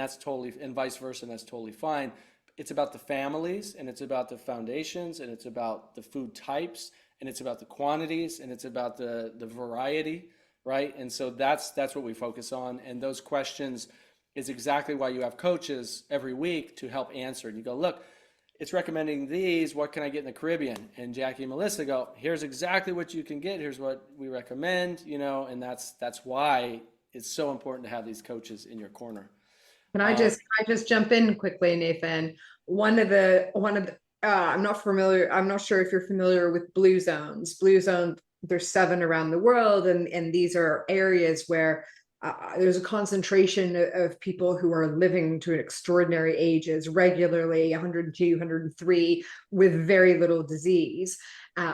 vice versa, and that's totally fine. It's about the families, and it's about the foundations, and it's about the food types, and it's about the quantities, and it's about the variety, right? And so that's what we focus on. And those questions is exactly why you have coaches every week to help answer. And you go, look, it's recommending these. What can I get in the Caribbean? And Jackie and Melissa go, here's exactly what you can get. Here's what we recommend, and that's why it's so important to have these coaches in your corner. Can I just jump in quickly, Nathan? One of the I'm not sure if you're familiar with blue zones. Blue zone, there's 7 around the world, and these are areas where there's a concentration of people who are living to extraordinary ages, regularly 102, 103, with very little disease.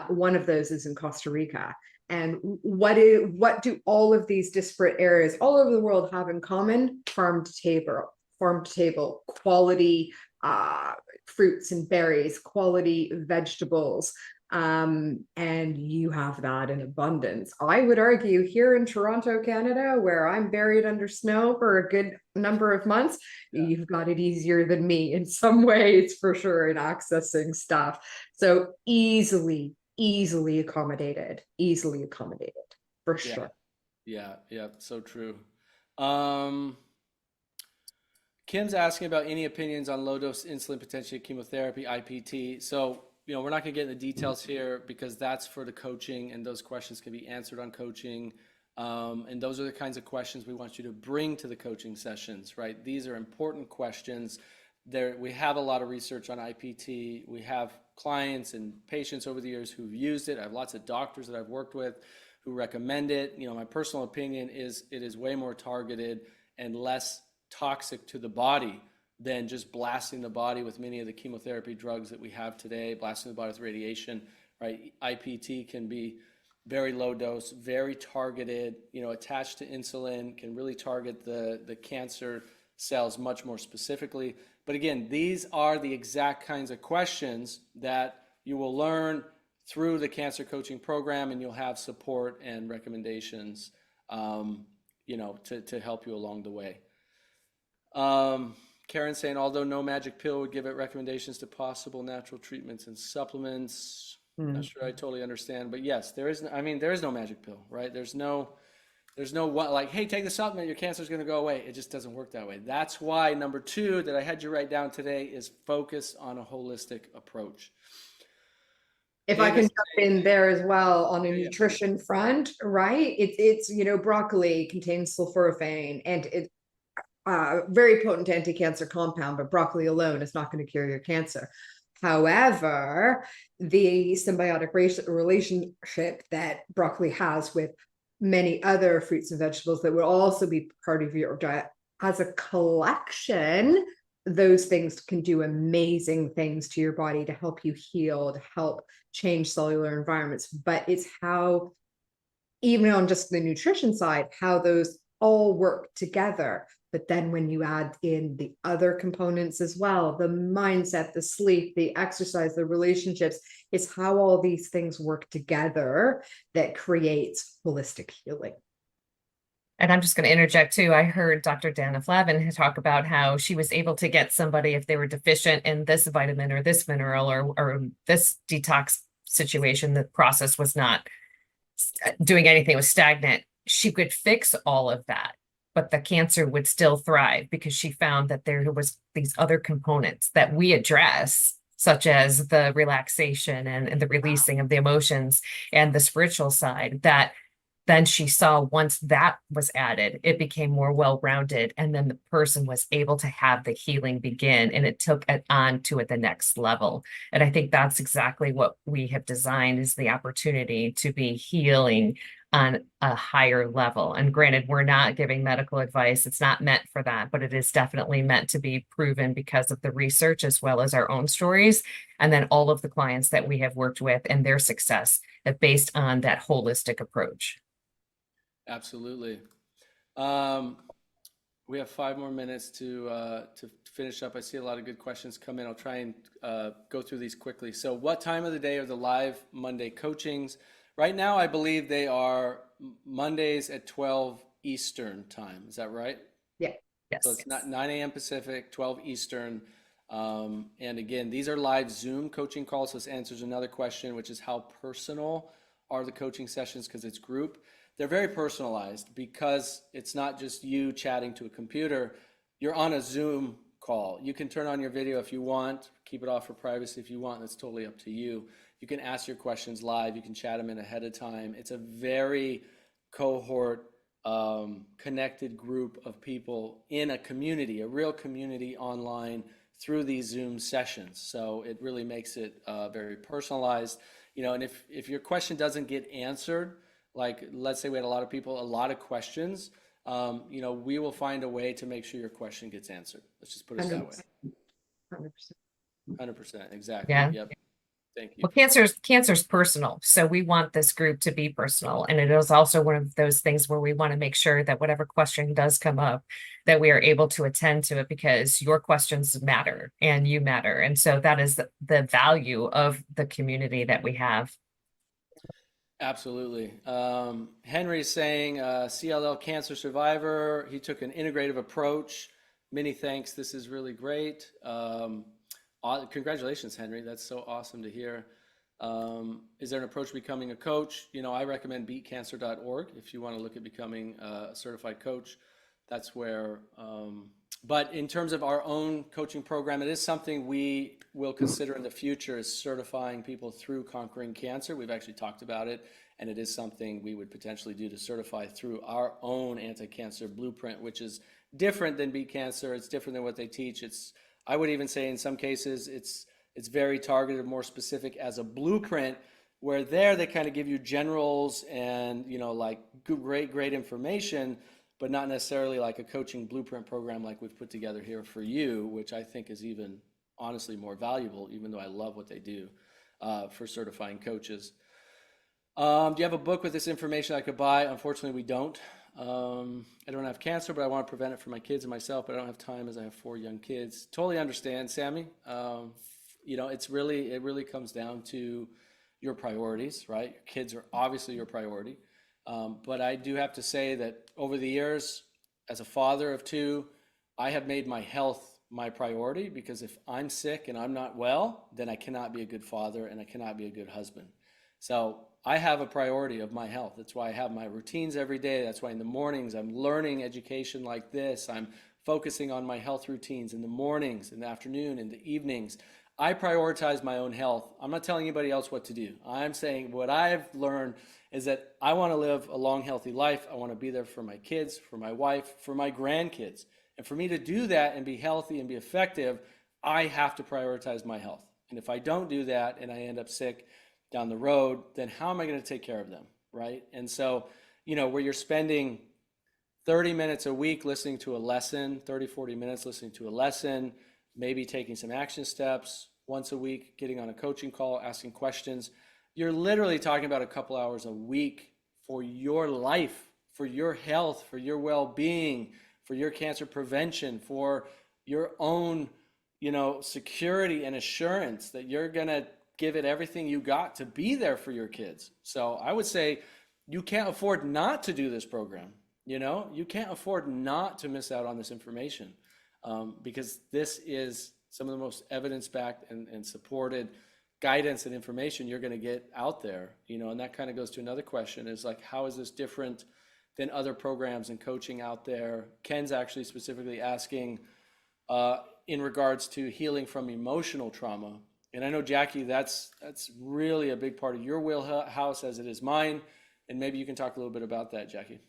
One of those is in Costa Rica. And what do all of these disparate areas all over the world have in common? Farm to table, quality fruits and berries, quality vegetables, and you have that in abundance. I would argue here in Toronto, Canada, where I'm buried under snow for a good number of months, you've got it easier than me in some ways, for sure, in accessing stuff. So easily accommodated, for sure. Yeah, so true. Kim's asking about any opinions on low-dose insulin potentiated chemotherapy, IPT. So, we're not going to get into details here, because that's for the coaching, and those questions can be answered on coaching. And those are the kinds of questions we want you to bring to the coaching sessions, right? These are important questions. We have a lot of research on IPT. We have clients and patients over the years who've used it. I have lots of doctors that I've worked with who recommend it. My personal opinion is it is way more targeted and less toxic to the body than just blasting the body with many of the chemotherapy drugs that we have today, blasting the body with radiation, right? IPT can be very low dose, very targeted, attached to insulin, can really target the cancer cells much more specifically. But again, these are the exact kinds of questions that you will learn through the cancer coaching program, and you'll have support and recommendations, to help you along the way. Karen saying, although no magic pill would give it recommendations to possible natural treatments and supplements. Not sure I totally understand, but yes, there is no magic pill, right? There's no one like, hey, take the supplement, your cancer is going to go away. It just doesn't work that way. That's why number 2 that I had you write down today is focus on a holistic approach. If I can jump in there as well on a nutrition front, right? It's broccoli contains sulforaphane, and very potent anti-cancer compound, but broccoli alone is not going to cure your cancer. However, the symbiotic relationship that broccoli has with many other fruits and vegetables that will also be part of your diet, as a collection, those things can do amazing things to your body to help you heal, to help change cellular environments. But it's how, even on just the nutrition side, how those all work together. But then when you add in the other components as well, the mindset, the sleep, the exercise, the relationships, it's how all these things work together that creates holistic healing. And I'm just going to interject too. I heard Dr. Dana Flavin talk about how she was able to get somebody, if they were deficient in this vitamin or this mineral or this detox situation, the process was not doing anything, was stagnant. She could fix all of that, but the cancer would still thrive because she found that there was these other components that we address, such as the relaxation and the releasing of the emotions and the spiritual side, that then she saw once that was added, it became more well-rounded. And then the person was able to have the healing begin, and it took it on to the next level. And I think that's exactly what we have designed, is the opportunity to be healing on a higher level. And granted, we're not giving medical advice. It's not meant for that, but it is definitely meant to be proven because of the research as well as our own stories. And then all of the clients that we have worked with and their success based on that holistic approach. Absolutely. We have 5 more minutes to finish up. I see a lot of good questions come in. I'll try and go through these quickly. So what time of the day are the live Monday coachings? Right now, I believe they are Mondays at 12 Eastern time. Is that right? Yeah. Yes. So it's not 9 a.m. Pacific, 12 Eastern. And again, these are live Zoom coaching calls. So this answers another question, which is how personal are the coaching sessions, because it's group. They're very personalized because it's not just you chatting to a computer. You're on a Zoom call. You can turn on your video if you want, keep it off for privacy if you want. That's totally up to you. You can ask your questions live. You can chat them in ahead of time. It's a very cohort connected group of people in a community, a real community online through these Zoom sessions. So it really makes it very personalized. And if your question doesn't get answered, like let's say we had a lot of people, a lot of questions, we will find a way to make sure your question gets answered. Let's just put it that way. 100%. 100%, exactly. Yeah. Yep. Thank you. Well, cancer's personal. So we want this group to be personal. And it is also one of those things where we want to make sure that whatever question does come up, that we are able to attend to it, because your questions matter and you matter. And so that is the value of the community that we have. Absolutely. Henry's saying, CLL cancer survivor, he took an integrative approach. Many thanks. This is really great. Congratulations, Henry. That's so awesome to hear. Is there an approach to becoming a coach? I recommend beatcancer.org if you want to look at becoming a certified coach. That's where, but in terms of our own coaching program, it is something we will consider in the future, is certifying people through Conquering Cancer. We've actually talked about it, and it is something we would potentially do to certify through our own anti-cancer blueprint, which is different than Beat Cancer. It's different than what they teach. I would even say in some cases, it's very targeted, more specific as a blueprint, where they kind of give you generals and, like great information, but not necessarily like a coaching blueprint program like we've put together here for you, which I think is even honestly more valuable, even though I love what they do for certifying coaches. Do you have a book with this information I could buy? Unfortunately, we don't. I don't have cancer, but I want to prevent it for my kids and myself, but I don't have time as I have 4 young kids. Totally understand, Sammy. It really comes down to your priorities, right? Your kids are obviously your priority. But I do have to say that over the years, as a father of 2, I have made my health my priority, because if I'm sick and I'm not well, then I cannot be a good father and I cannot be a good husband. So I have a priority of my health. That's why I have my routines every day. That's why in the mornings I'm learning education like this. I'm focusing on my health routines in the mornings, in the afternoon, in the evenings. I prioritize my own health. I'm not telling anybody else what to do. I'm saying what I've learned is that I want to live a long, healthy life. I want to be there for my kids, for my wife, for my grandkids. And for me to do that and be healthy and be effective, I have to prioritize my health. And if I don't do that and I end up sick down the road, then how am I going to take care of them, right? And so, where you're spending 30 minutes a week listening to a lesson, 30, 40 minutes listening to a lesson, maybe taking some action steps once a week, getting on a coaching call, asking questions. You're literally talking about a couple hours a week for your life, for your health, for your well-being, for your cancer prevention, for your own, security and assurance that you're going to give it everything you got to be there for your kids. So I would say you can't afford not to do this program. You can't afford not to miss out on this information, because this is some of the most evidence-backed and supported guidance and information you're going to get out there. And that kind of goes to another question, is like, how is this different than other programs and coaching out there? Ken's actually specifically asking in regards to healing from emotional trauma. And I know, Jackie, that's really a big part of your wheelhouse, as it is mine. And maybe you can talk a little bit about that, Jackie.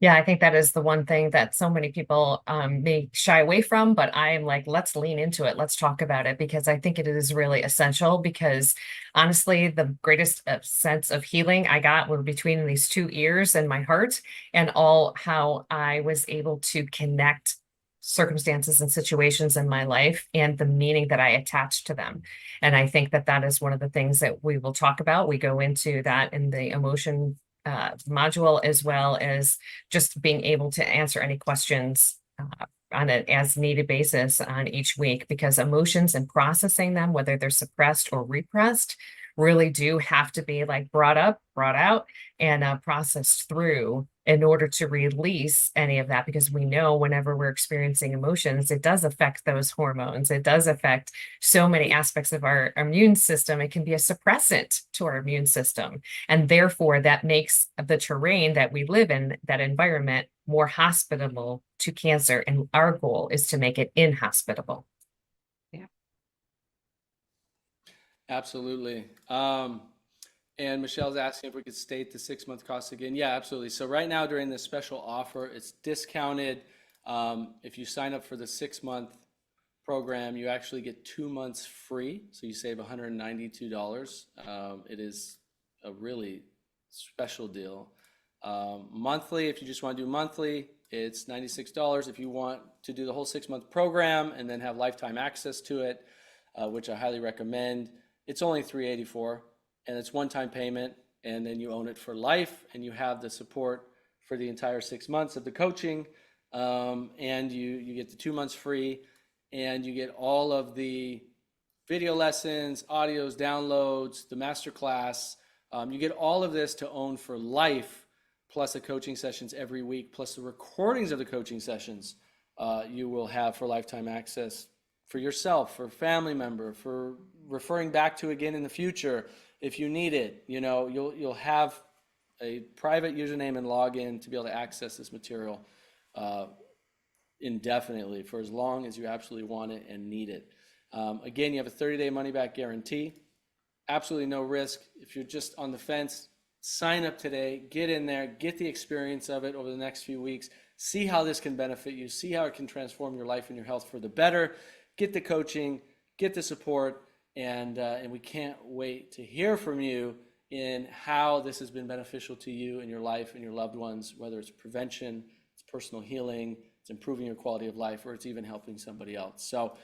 Yeah, I think that is the one thing that so many people may shy away from, but I'm like, let's lean into it. Let's talk about it, because I think it is really essential. Because honestly, the greatest sense of healing I got were between these two ears and my heart, and all how I was able to connect circumstances and situations in my life and the meaning that I attached to them. And I think that that is one of the things that we will talk about. We go into that in the emotion module, as well as just being able to answer any questions on an as needed basis on each week, because emotions and processing them, whether they're suppressed or repressed, really do have to be like brought up, brought out, and processed through in order to release any of that. Because we know whenever we're experiencing emotions, it does affect those hormones. It does affect so many aspects of our immune system. It can be a suppressant to our immune system. And therefore, that makes the terrain that we live in, that environment, more hospitable to cancer. And our goal is to make it inhospitable. Absolutely. And Michelle's asking if we could state the 6-month cost again. Yeah, absolutely. So right now during this special offer, it's discounted. If you sign up for the 6-month program, you actually get 2 months free. So you save $192. It is a really special deal. Monthly, if you just want to do monthly, it's $96. If you want to do the whole 6-month program and then have lifetime access to it, which I highly recommend, it's only $384, and it's one-time payment, and then you own it for life, and you have the support for the entire 6 months of the coaching, and you get the 2 months free, and you get all of the video lessons, audios, downloads, the masterclass. You get all of this to own for life, plus the coaching sessions every week, plus the recordings of the coaching sessions you will have for lifetime access for yourself, for a family member, for referring back to again in the future if you need it. You'll have a private username and login to be able to access this material indefinitely for as long as you absolutely want it and need it. Again, you have a 30-day money-back guarantee. Absolutely no risk. If you're just on the fence, sign up today, get in there, get the experience of it over the next few weeks, see how this can benefit you, see how it can transform your life and your health for the better. Get the coaching, get the support, and we can't wait to hear from you in how this has been beneficial to you and your life and your loved ones, whether it's prevention, it's personal healing, it's improving your quality of life, or it's even helping somebody else. So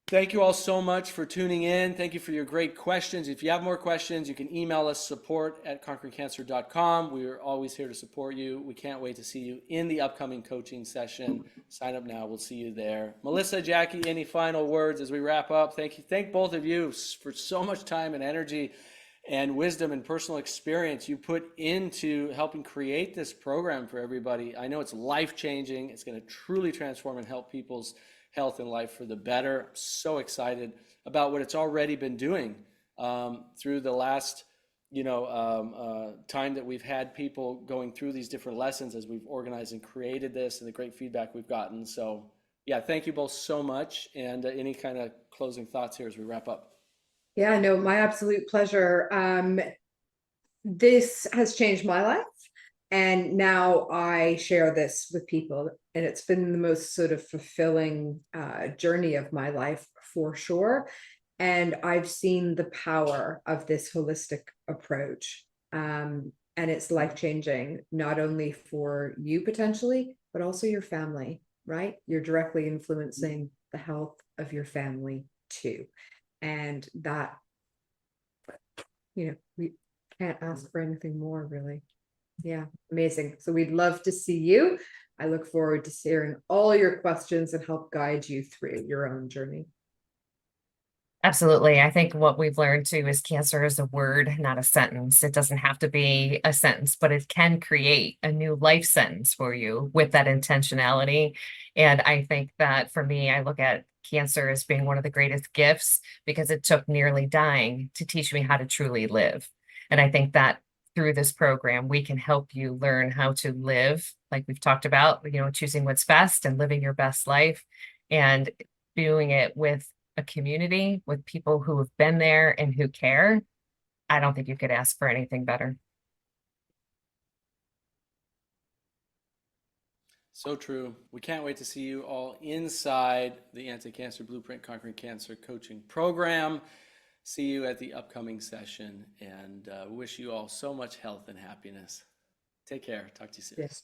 thank you all so much for tuning in. Thank you for your great questions. If you have more questions, you can email us, support@conquercancer.com. We are always here to support you. We can't wait to see you in the upcoming coaching session. Sign up now. We'll see you there. Melissa, Jackie, any final words as we wrap up? Thank you. Thank both of you for so much time and energy and wisdom and personal experience you put into helping create this program for everybody. I know it's life-changing. It's going to truly transform and help people's health and life for the better. I'm so excited about what it's already been doing through the last, time that we've had people going through these different lessons as we've organized and created this, and the great feedback we've gotten. So yeah, thank you both so much. And any kind of closing thoughts here as we wrap up? Yeah, no, my absolute pleasure. This has changed my life. And now I share this with people, and it's been the most sort of fulfilling journey of my life for sure. And I've seen the power of this holistic approach. And it's life-changing, not only for you potentially, but also your family, right? You're directly influencing the health of your family too. And that, we can't ask for anything more, really. Yeah, amazing. So we'd love to see you. I look forward to hearing all your questions and help guide you through your own journey. Absolutely. I think what we've learned too is cancer is a word, not a sentence. It doesn't have to be a sentence, but it can create a new life sentence for you with that intentionality. And I think that for me, I look at cancer as being one of the greatest gifts because it took nearly dying to teach me how to truly live. And I think that through this program, we can help you learn how to live, like we've talked about, choosing what's best and living your best life and doing it with a community with people who have been there and who care. I don't think you could ask for anything better. So true. We can't wait to see you all inside the Anti-Cancer Blueprint Conquering Cancer coaching program. See you at the upcoming session, and wish you all so much health and happiness. Take care. Talk to you soon. Yes.